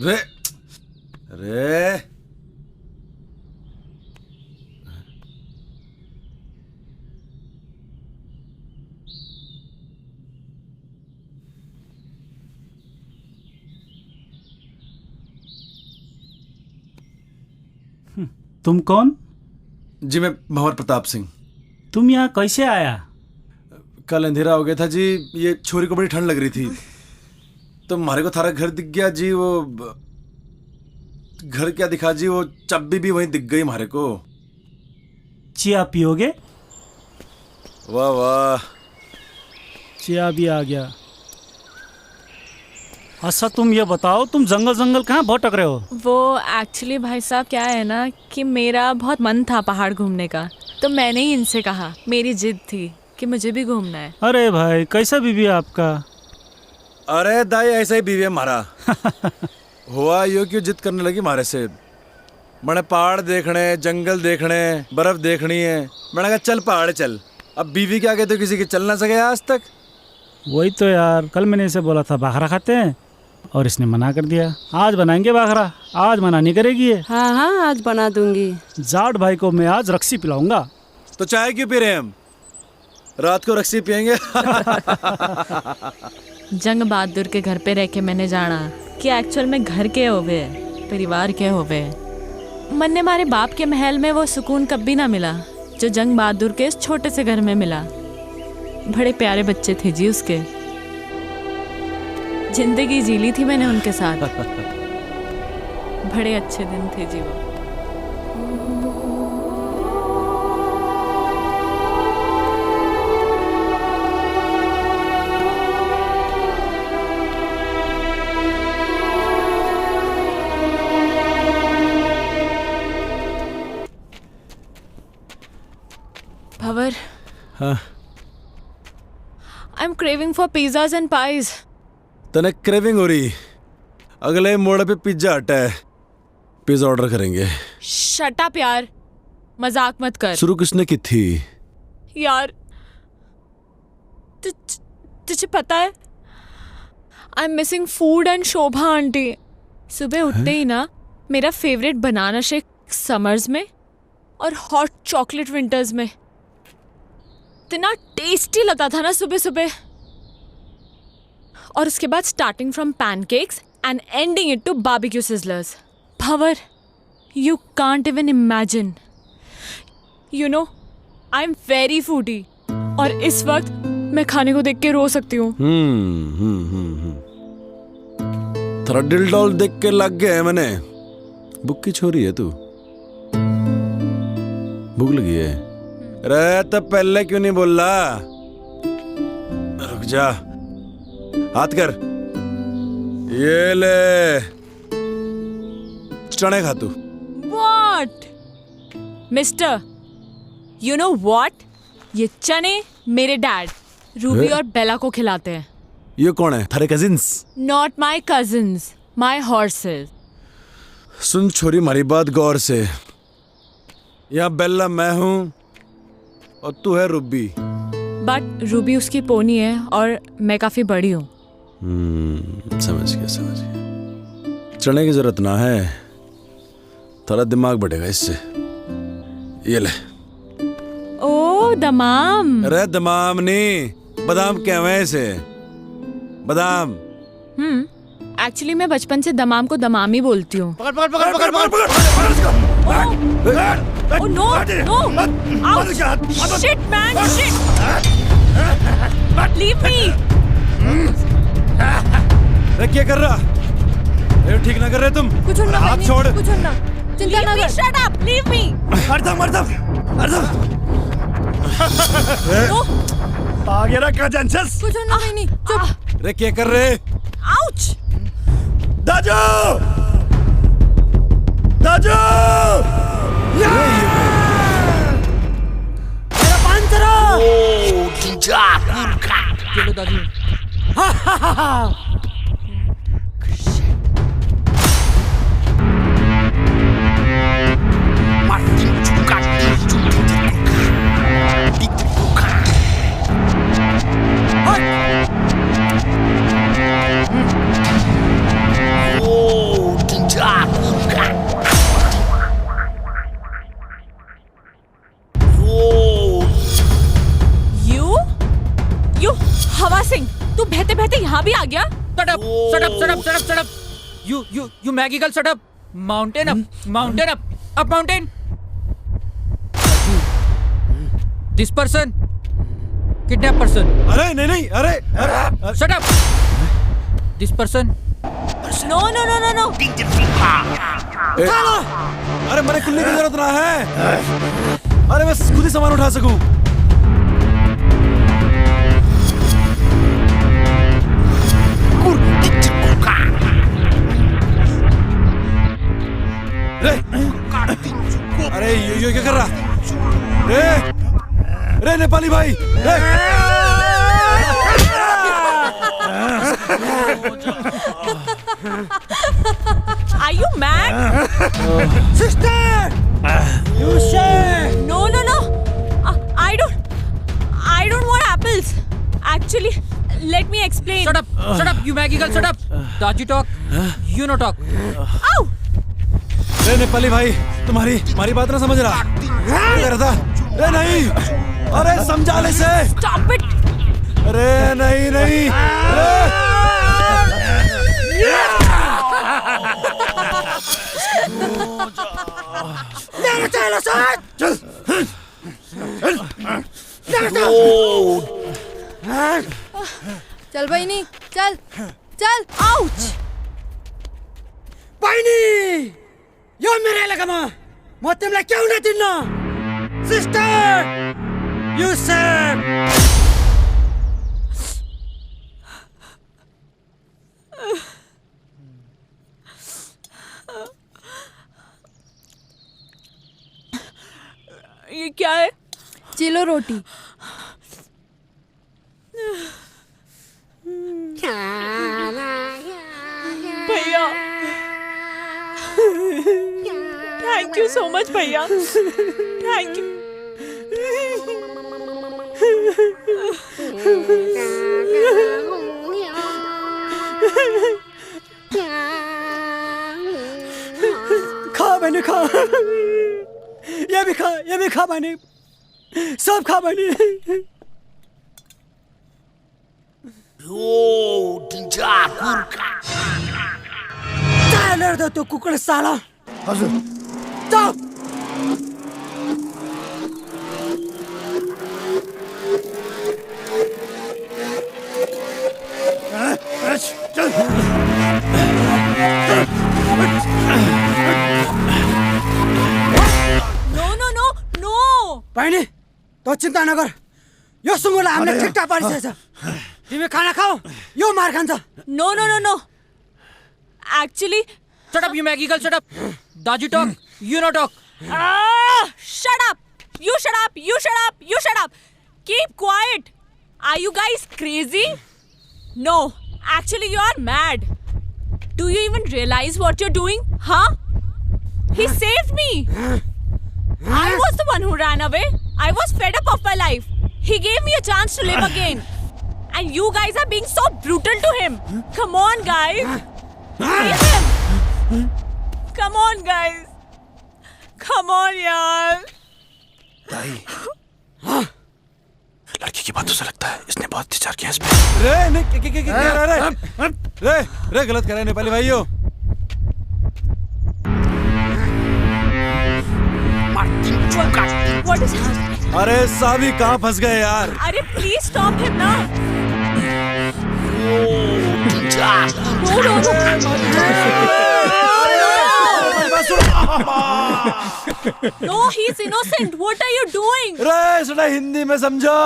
रे रे तुम कौन? जी मैं भंवर प्रताप सिंह। तुम यहाँ कैसे आया? कल अंधेरा हो गया था जी, ये छोरी को बड़ी ठंड लग रही थी तो हमारे को थारा घर दिख गया जी। वो घर क्या दिखा जी, वो चाबी भी वहीं दिख गई हमारे को। चिया पियोगे? वाह वाह, चिया भी आ गया। अच्छा तुम ये बताओ, तुम जंगल जंगल कहाँ भटक रहे हो? वो एक्चुअली भाई साहब क्या है ना कि मेरा बहुत मन था पहाड़ घूमने का, तो मैंने ही इनसे कहा, मेरी जिद थी कि मुझे भी घूमना है। अरे भाई कैसा बीवी है आपका? अरे दाई ऐसा ही बीवी है हमारा। हुआ यो क्यों जिद करने लगी हमारे से? मैंने पहाड़ देखने, जंगल देखने, बर्फ देखनी है। मैंने कहा चल पहाड़ चल। अब बीवी के आगे तो किसी की चल ना सके आज तक। वही तो यार, कल मैंने इसे बोला था बाखरा खाते हैं और इसने मना कर दिया। आज बनाएंगे बाखरा, आज मना नहीं करेगी ये। हाँ हाँ आज बना दूंगी। जाट भाई को मैं आज रक्सी पिलाऊंगा। तो चाय क्यों पी रहे हैं हम? रात को रक्सी पियेंगे। जंग बहादुर के घर पे रह के मैंने जाना कि एक्चुअल में घर के होवे, परिवार के होवे। मन ने मारे बाप के महल में वो सुकून कभी ना मिला जो जंग बहादुर के इस छोटे से घर में मिला। बड़े प्यारे बच्चे थे जी उसके, जिंदगी जी ली थी मैंने उनके साथ। बड़े अच्छे दिन थे जी वो। भंवर, हाँ I am craving for pizzas and pies. तने क्रेविंग हो रही? अगले मोड़ पे पिज्जा हट है, पिज्जा ऑर्डर करेंगे। शट अप यार, मजाक मत कर। शुरू किसने की थी? यार तुझे पता है I am missing food and Shobha aunty. सुबह उठते ही ना मेरा फेवरेट बनाना शेक समर्स में और हॉट चॉकलेट विंटर्स में इतना टेस्टी लगता था ना सुबह सुबह। और उसके बाद starting from pancakes and ending it to barbecue sizzlers. Bhanwar, you can't even imagine. You know I am very foodie और इस वक्त मैं खाने को देख के रो सकती हूँ। थोड़ा दिल डॉल देख के लग गया है मैंने। भूख की छोरी है तू? भूख लगी है? अरे तो पहले क्यों नहीं बोला? रुक जा, हाथ कर, ये ले चने खा तू। What? Mister, you know what? ये चने मेरे डैड रूबी और बेला को खिलाते हैं। ये कौन है? थारे cousins? Not my cousins, my horses. सुन छोरी, हमारी बात गौर से। यहाँ बेला मैं हूँ और तू है रूबी। बट रूबी उसकी पोनी है और मैं काफी बड़ी हूँ। समझ गया। चने की जरूरत ना है, थोड़ा दिमाग बढ़ेगा इससे। ये ले। ओ दमाम। अरे दमाम नहीं, बादाम कहवे हैं इसे, बादाम। एक्चुअली मैं बचपन से दमाम को दमाम ही बोलती हूँ। Oh no! No! Ouch! Shit, man! Shit! Leave me! अरे क्या कर रहा? ये ठीक ना कर रहे तुम? कुछ ना, हाथ छोड़। कुछ ना, चिंता ना कर। Shut up! Leave me! No! आ गया ना कंजेंसस? कुछ ना नहीं, चुप। अरे क्या कर रहे? Ouch! दाजू! दाजू! मेरा पांचरा! चलो दादी। You हवा सिंह, तू बहते बहते यहाँ भी आ गया? Shut up! Shut up! Shut up! Shut up! Shut up! You Maggie girl, shut up! Mountain up! Mountain up! Up mountain! This person, kidnap person. अरे नहीं, अरे Shut up! This person. No! अरे मैंने कुल्ली की जरूरत ना है। अरे मैं खुद ही सामान उठा सकूं। अरे ये क्या कर रहा? रे नेपाली भाई, Are you mad? Sister, you say? No! I don't want apples. Actually, let me explain. Shut up! You Maggie girl, shut up! Daji talk. You no talk. Ow! रे नेपाली भाई, तुम्हारी बात ना समझ रहा। क्या कर रहा था? रे नहीं, अरे समझा ले से। Stop it! अरे नहीं, चल बहिनी, चल। Ouch! बहिनी, यो मेरे लगामा म तिमीलाई क्यों न दिन्न? सिस्टर, यु सेभ। ये क्या है? चिलो रोटी। भैया, थैंक यू सो मच भैया, थैंक यू। खा मैंने खा, ये भी खा मैंने, सब खा मैंने। चालेर तो कुकड़ साला। हजुर जाओ। नो नो नो नो बहिनी तो चिन्ता नगर, यो सुँगुरलाई हामीले ठिकठाक पारिसकेछ। तिमी खाना खाऊ, यो मार खान्छ। No no no no actually Shut up, you Maggie girl, shut up. Daji talk, you no talk. shut up, you shut up, you shut up, you shut up, keep quiet. Are you guys crazy? No, actually you are mad. Do you even realize what you're doing? Huh? He saved me. I was the one who ran away. I was fed up of my life. He gave me a chance to live again. And you guys are being so brutal to him. Come on, guys. Leave him. Come on, guys. Come on, yaar. लड़की की बातों से लगता है इसने बहुत विचार किया इस पे। रे नहीं रे रे गलत कर रहे हैं नेपाली भाइयों। What is happening? अरे साभी कहाँ फंस गए यार। अरे please stop him now. No, he's innocent. What are you doing? रे सुना हिंदी में समझो।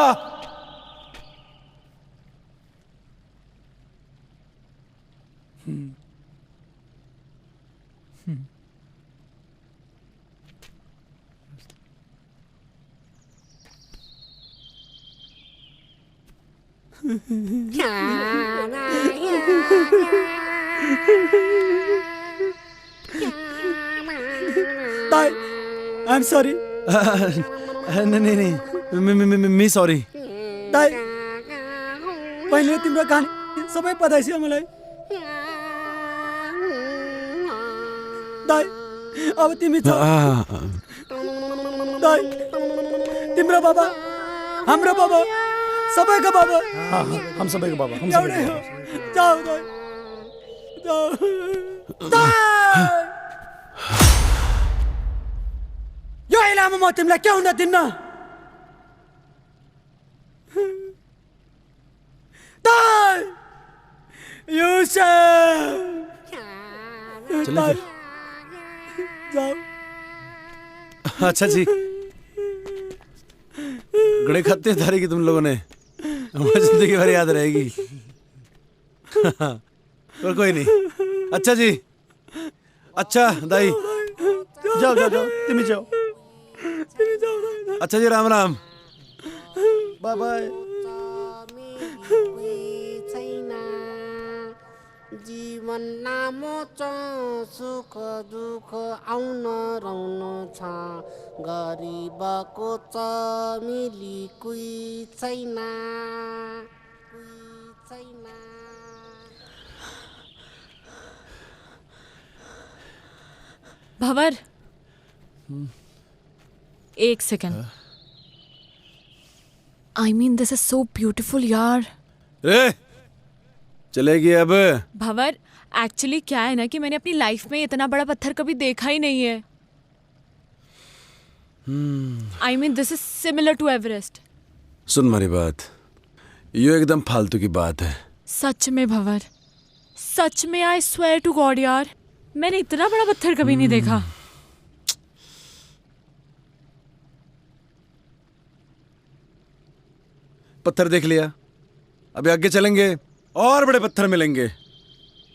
ताई, I'm sorry. नहीं मी सॉरी। ताई, पहिले तिम्रो कहानी सबै पता छ मलाई। ताई, अब तिमी छ। ताई, तिम्रो बाबा, हाम्रो बाबा, सबैको बाबा। हम सबैको बाबा, हम एउटै हो। जाऊ ताई, जाऊ। ताई! यो इलामा म तिमीलाई के हुन दिन्न। ताई! युसुफ! चलिए फिर। जाओ। अच्छा जी, गड़े खत्ते धारी की तुम लोगों ने, हमारी जिंदगी भर याद रहेगी। और कोई नहीं। अच्छा जी, अच्छा दाई, जाओ जाओ जाओ, तिमी जाओ। अच्छा जी, राम राम। Bye bye. जीवन लामो छ, सुख दुःख आउन रहनु छ, गरिबको छ मिली कोही छैन, कोही छैन। भंवर, एक second. I mean this is so beautiful यार। रे चलेगी अब। भंवर, एक्चुअली क्या है ना कि मैंने अपनी लाइफ में इतना बड़ा पत्थर कभी देखा ही नहीं है। I mean this is similar to Everest. सुन मेरी बात, ये एकदम फालतू की बात है। सच में भंवर, सच में आई स्वेयर टू गॉड यार, मैंने इतना बड़ा पत्थर कभी नहीं देखा। पत्थर देख लिया, अभी आगे चलेंगे और बड़े पत्थर मिलेंगे,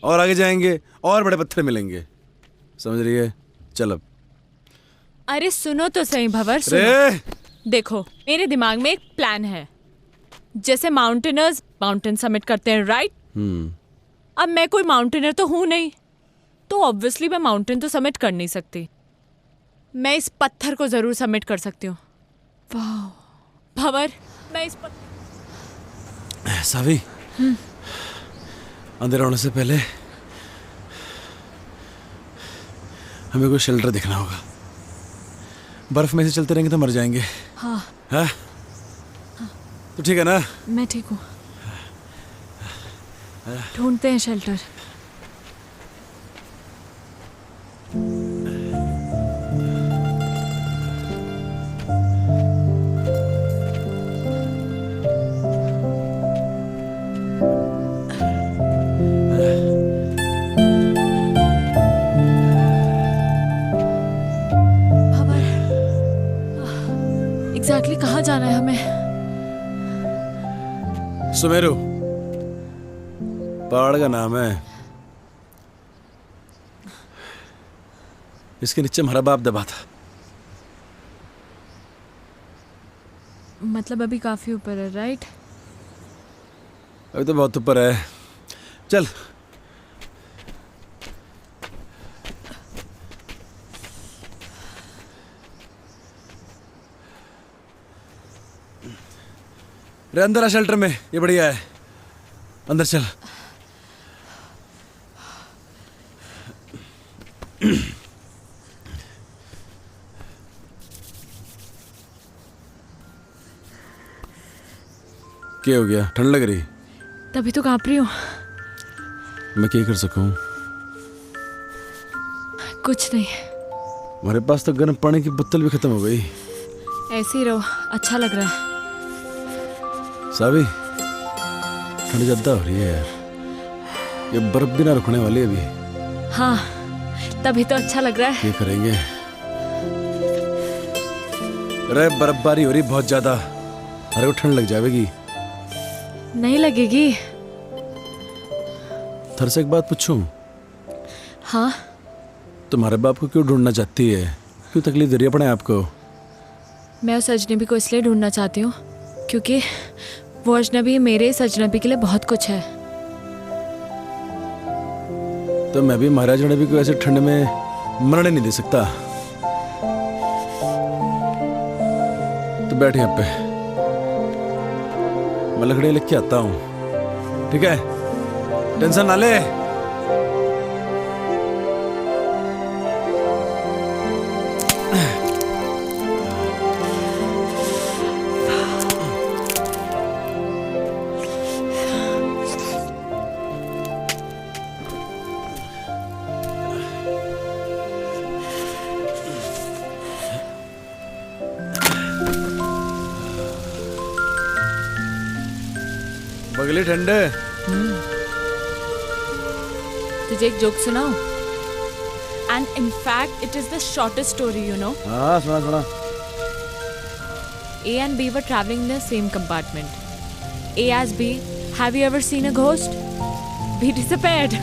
और आगे जाएंगे और बड़े पत्थर मिलेंगे, समझ रही है? चल अब। अरे सुनो तो सही भंवर, सुनो। देखो, मेरे दिमाग में एक प्लान है। जैसे माउंटेनर्स माउंटेन समिट करते हैं, राइट? अब मैं कोई माउंटेनर तो हूं नहीं, तो ऑब्वियसली मैं माउंटेन तो समिट कर नहीं सकती। मैं इस पत्थर को जरूर समिट कर सकती हूँ। वाह भंवर, मैं इस पर सावी, अंधेरा होने से पहले हमें कोई शेल्टर देखना होगा। बर्फ में से चलते रहेंगे तो मर जाएंगे। हाँ हाँ? तो ठीक है ना? मैं ठीक हूँ। ढूंढते हैं शेल्टर। एग्जैक्टली कहाँ जाना है हमें? सुमेरु पहाड़ का नाम है। इसके नीचे हमारा बाप दबा था। मतलब अभी काफी ऊपर है, राइट? अभी तो बहुत ऊपर है। चल रे, अंदर आ शेल्टर में, ये बढ़िया है। अंदर चल। क्या हो गया? ठंड लग रही? तभी तो कांप रही हूँ। मैं क्या कर सकूं? कुछ नहीं, हमारे पास तो गर्म पानी की बोतल भी खत्म हो गई। ऐसे ही रहो, अच्छा लग रहा है। सावी, ठंड ज्यादा हो रही है यार। ये बर्फ भी ना रुकने वाली है अभी। हाँ, तभी तो अच्छा लग रहा है। क्या करेंगे? अरे बर्फबारी हो रही बहुत ज्यादा, अरे को ठंड लग जाएगी। नहीं लगेगी। थर से एक बात पूछूं? हाँ? तुम्हारे बाप को क्यों ढूंढना चाहती है? क्यों तकलीफ दे रही है अपने आप को? मैं उस अजनबी को इसलिए ढूंढना चाहती हूँ क्योंकि वो अजनबी मेरे इस अजनबी के लिए बहुत कुछ है। तो मैं भी महाराज अजनबी को ऐसे ठंड में मरने नहीं दे सकता। तो बैठ यहाँ पे, मैं लकड़ी लेके आता हूँ, ठीक है? टेंशन ना ले। बगली ठंडे। तुझे एक जोक सुनाऊं? And in fact it is the shortest story, you know. हाँ सुना सुना। A and B were traveling in the same compartment. A asked B, "Have you ever seen a ghost?" B disappeared.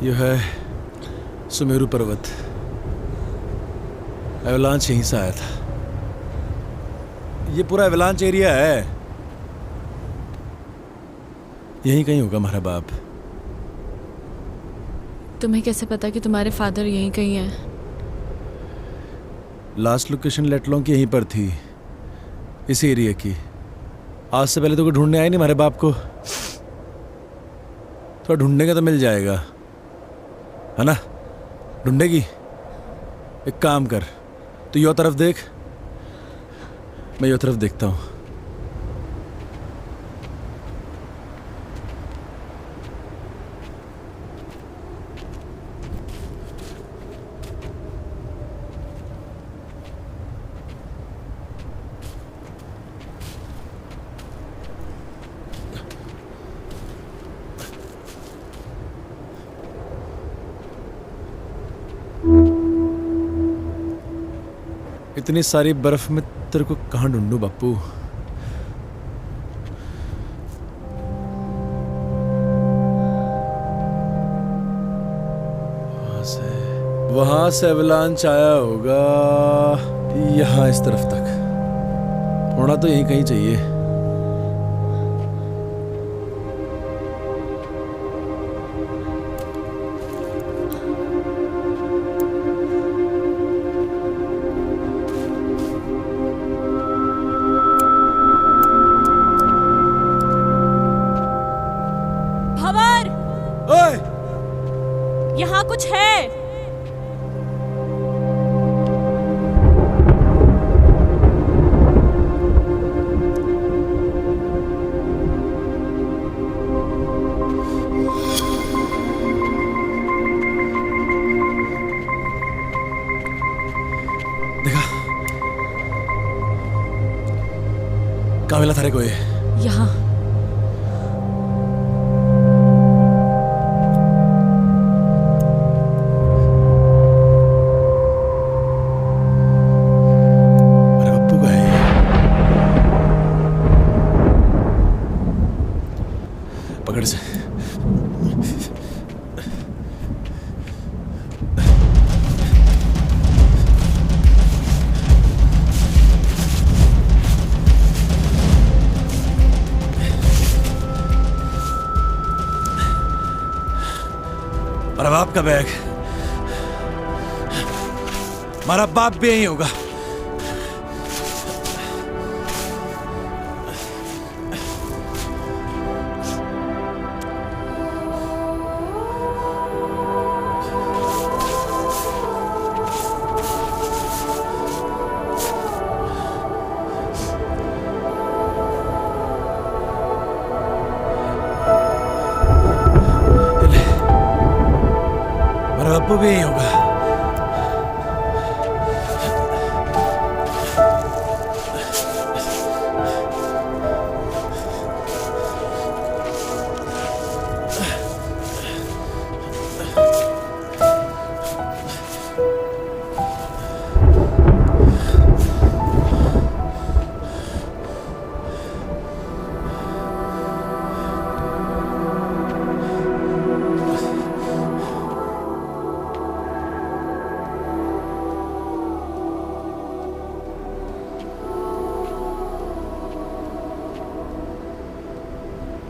यह है सुमेरु पर्वत। Avalanche यहीं से आया था। ये पूरा एवलांच एरिया है। यहीं कहीं होगा हमारा बाप। तुम्हें कैसे पता कि तुम्हारे फादर यहीं कहीं हैं? लास्ट लोकेशन लेटलों की यहीं पर थी, इसी एरिया की। आज से पहले तो कोई ढूंढने आए नहीं हमारे बाप को। थोड़ा ढूंढने का तो मिल जाएगा, है ना? ढूंढेगी? एक काम कर, तू यो तरफ देख, मैं यो तरफ देखता हूँ। इतनी सारी बर्फ में तेरे को कहाँ ढूंढूं बापू। वहां से एवलांच आया होगा यहाँ इस तरफ तक, होना तो यहीं कहीं चाहिए। भंवर, ओए! यहाँ कुछ है। देखा कहाँ मिला थारे को ये? यहाँ अरे बप्पू का है ये। पकड़ से। मेरा बाप का बैग, हमारा बाप भी यही होगा। मेरा बापू भी यही होगा।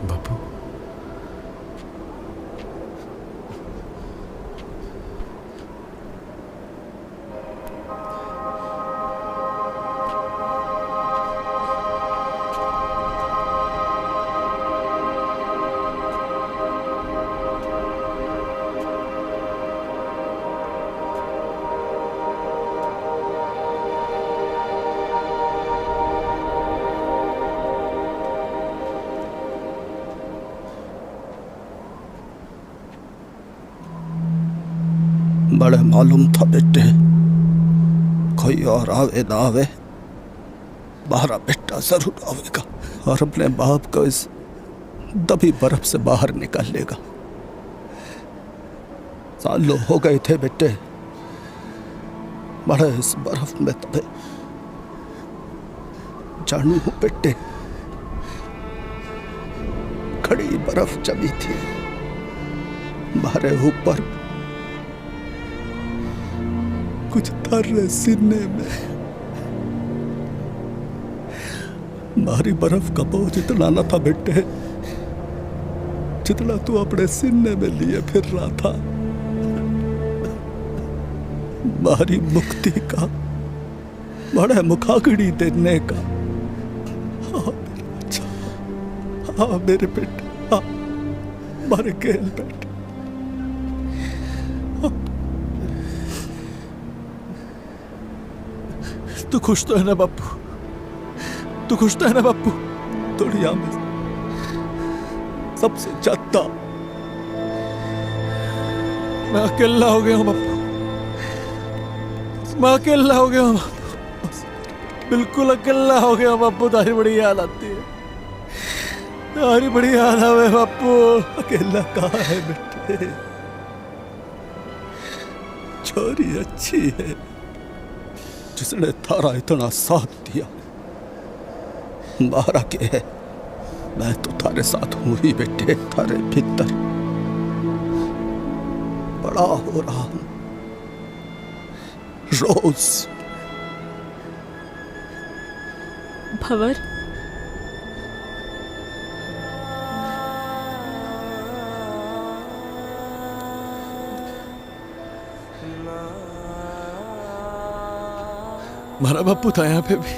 बापू बड़े मालूम था बेटे, कोई और आवे ना आवे, बाहर बेटा जरूर आवेगा और अपने बाप को इस दबी बर्फ से बाहर निकालेगा। सालों हो गए थे बेटे बड़े इस बर्फ में तबे। जानू बेटे, खड़ी बर्फ जमी थी हमारे ऊपर, कुछ तर सीने में। भारी बर्फ का बोझ इतना न था बेटे जितना तू अपने सीने में लिए फिर रहा था। भारी मुक्ति का, बड़े मुखाग्नि देने का। हाँ मेरे बच्चा, हाँ मेरे बेटे, हाँ मारे खेल बेटे। तू खुश तो है ना बापू? तू खुश तो है ना बापू? दुनिया में सबसे ज्यादा मैं अकेला हो गया हूँ बापू, मैं अकेला हो गया हूँ, बिल्कुल अकेला हो गया हूँ बापू। तारी बड़ी याद आती है, तारी बड़ी याद आवे बापू। अकेला कहाँ है बेटे, छोरी अच्छी है, जिसने थारा इतना साथ दिया। मारा के है, मैं तो थारे साथ हूं ही बेटे, थारे भीतर बड़ा हो रहा हूं रोज। भंवर, हमारा बापू था यहाँ पे भी।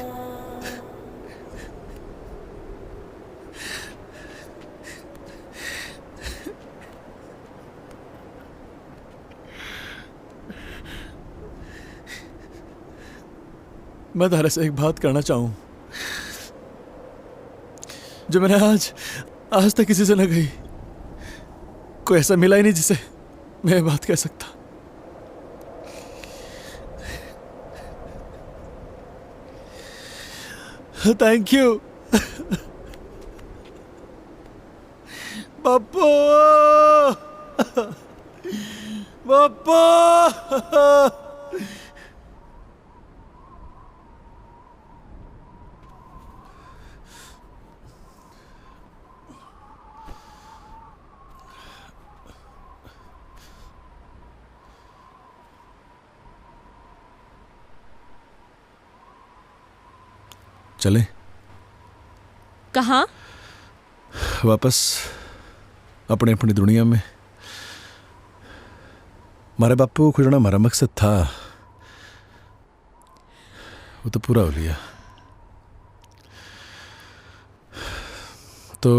मैं तारे से एक बात करना चाहूं जो मैंने आज तक किसी से न कही। कोई ऐसा मिला ही नहीं जिसे मैं ये बात कह सकता। थैंक यू बापू। बापू चले कहाँ? वापस अपने अपनी दुनिया में। हमारे बापू को खुजना हमारा मकसद था, वो तो पूरा हो लिया। तो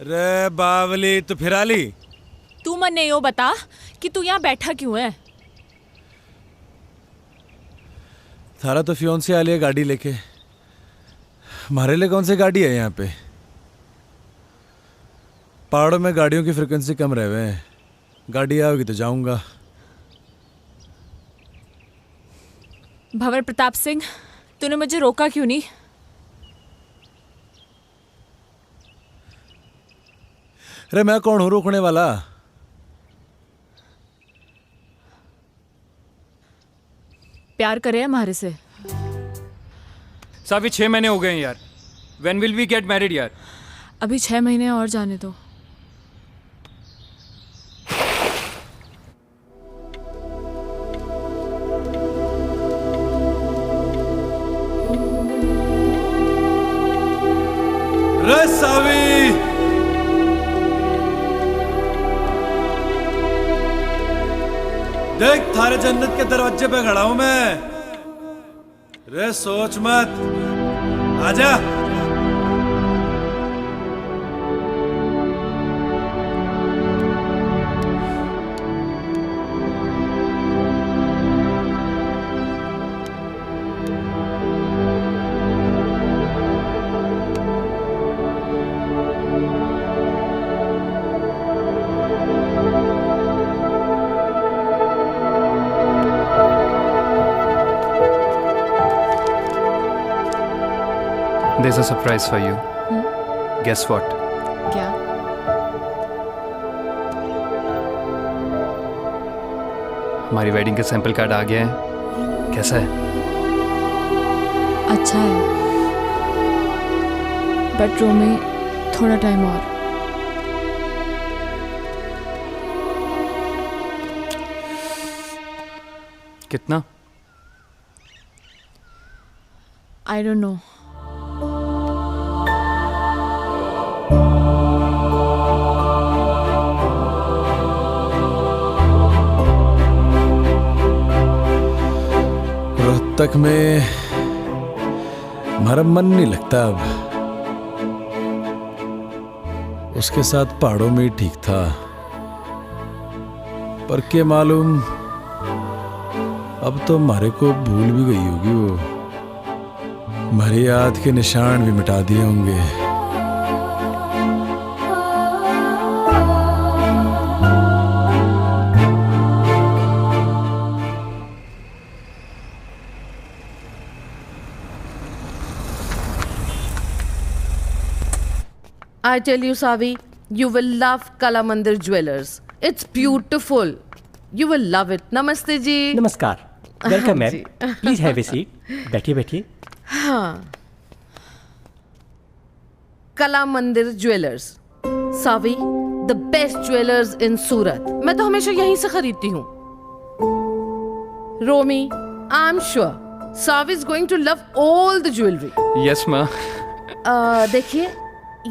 रे बावली तो फिर आली। तू मन नहीं हो बता कि तू यहाँ बैठा क्यों है? थारा तो फियोन से आली है गाड़ी लेके। हमारे लिए कौन सी गाड़ी है यहाँ पे? पहाड़ों में गाड़ियों की फ्रिक्वेंसी कम रहे हुए हैं। गाड़ी आओगी तो जाऊंगा। भंवर प्रताप सिंह, तूने मुझे रोका क्यों नहीं? अरे मैं कौन हूं रोकने वाला? प्यार करे हमारे से? सावी 6 महीने हो गए हैं यार। When will we get married यार? अभी 6 महीने और जाने दो। रे सावी, देख थारे जन्नत के दरवाजे पे खड़ा हूं मैं। रे सोच मत, आजा। There's a surprise for you. Guess what? क्या? हमारी वेडिंग के सैंपल कार्ड आ गया है। कैसा है? अच्छा है, बट रोमी थोड़ा टाइम और। कितना? I don't know. रोहतक में हमारा मन नहीं लगता अब। उसके साथ पहाड़ों में ही ठीक था, पर क्या मालूम अब तो हमारे को भूल भी गई होगी वो। भरी याद के निशान भी मिटा दिए होंगे। I tell you, Savi, you will love Kala Mandir Jewelers. It's beautiful. You will love it. Namaste ji. नमस्कार, वेलकम मैम, जी। प्लीज हैव ए सीट, बैठिए बैठिए। हाँ। Kala Mandir jewellers, Saavi, the best jewellers in Surat. मैं तो हमेशा यहीं से खरीदती हूँ। Romi, I am sure Saavi is going to love all the jewellery. Yes माँ। देखिए,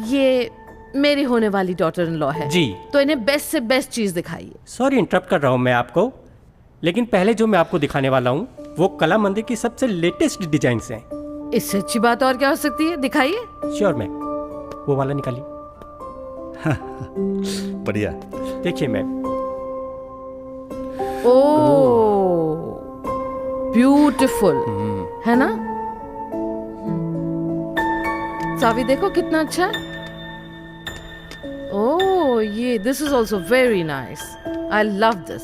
ये मेरी होने वाली डॉटर इन लॉ है जी। तो इन्हें बेस्ट से बेस्ट चीज दिखाइए। सॉरी इंटरप्ट कर रहा हूँ मैं आपको, लेकिन पहले जो मैं आपको दिखाने वाला हूँ वो कला मंदिर की सबसे लेटेस्ट डिजाइन्स हैं। इससे अच्छी बात और क्या हो सकती है? दिखाइए। श्योर मैम, वो वाला निकालिए। बढ़िया। देखिए मैम, ओह ब्यूटीफुल है ना? सावी देखो कितना अच्छा है। ओह ये this is also very nice, I love this.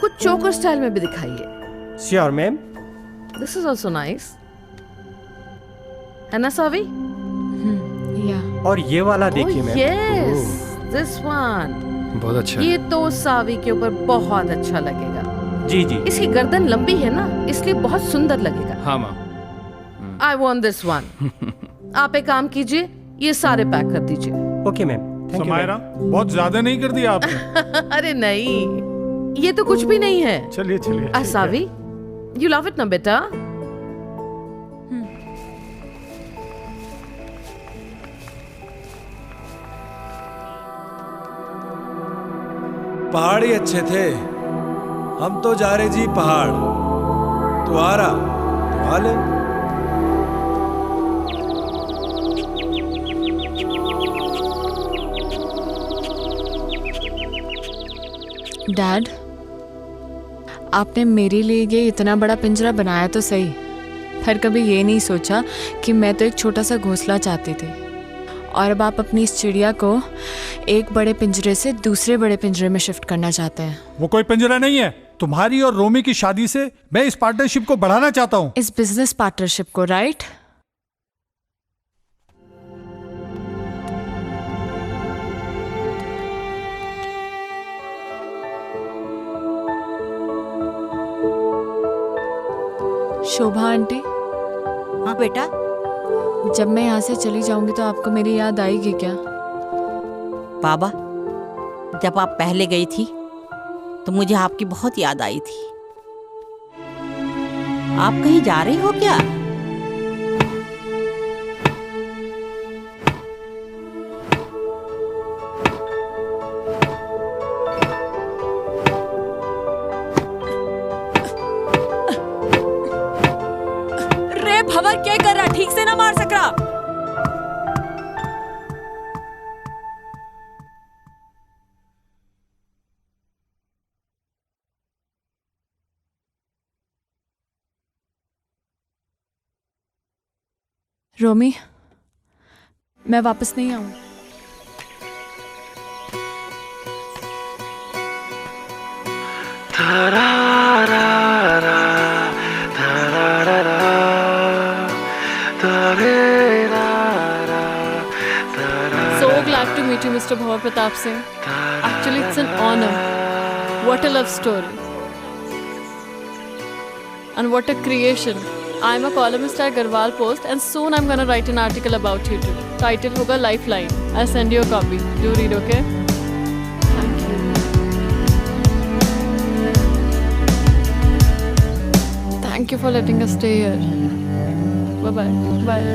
कुछ चोकर स्टाइल में भी दिखाइए। Sure ma'am. This is also nice, है ना सावी? या और ये वाला देखिए मैम। यस, दिस वन बहुत अच्छा। ये तो सावी के ऊपर बहुत अच्छा लगेगा। जी जी। इसकी गर्दन लंबी है ना, इसलिए बहुत सुंदर लगेगा। हाँ माँ। I want this one. आप एक काम कीजिए, ये सारे पैक कर दीजिए। Okay ma'am, thank you. Samaira, बहुत ज्यादा नहीं कर दिया आपने? अरे नहीं, ये तो कुछ भी नहीं है। चलिए चलिए। सावी, यू लव इट ना बेटा? पहाड़ ही अच्छे थे। हम तो जा रहे जी पहाड़। तू आ रहा तो आ ले। डैड, आपने मेरे लिए ये इतना बड़ा पिंजरा बनाया तो सही, पर कभी ये नहीं सोचा कि मैं तो एक छोटा सा घोंसला चाहती थी, और अब आप अपनी इस चिड़िया को एक बड़े पिंजरे से दूसरे बड़े पिंजरे में शिफ्ट करना चाहते हैं। वो कोई पिंजरा नहीं है। तुम्हारी और रोमी की शादी से मैं इस पार्टनरशिप को बढ़ाना चाहता हूँ। इस बिजनेस पार्टनरशिप को, राइट? शोभा आंटी। हाँ बेटा। जब मैं यहाँ से चली जाऊंगी तो आपको मेरी याद आएगी क्या? बाबा, जब आप पहले गई थी तो मुझे आपकी बहुत याद आई थी। आप कहीं जा रही हो क्या? रे भंवर, क्या कर रहा? ठीक से ना मार सक रहा। रोमी, मैं वापस नहीं आऊं। So glad to meet you, Mr. Bhavar Pratap Singh. Actually, it's an honor. What a love story. And what a creation. I'm a columnist at Garhwal Post and soon I'm gonna write an article about you too. Title hoga Lifeline. I'll send you a copy. Do read, okay? Thank you. Thank you for letting us stay here. Bye-bye. Bye.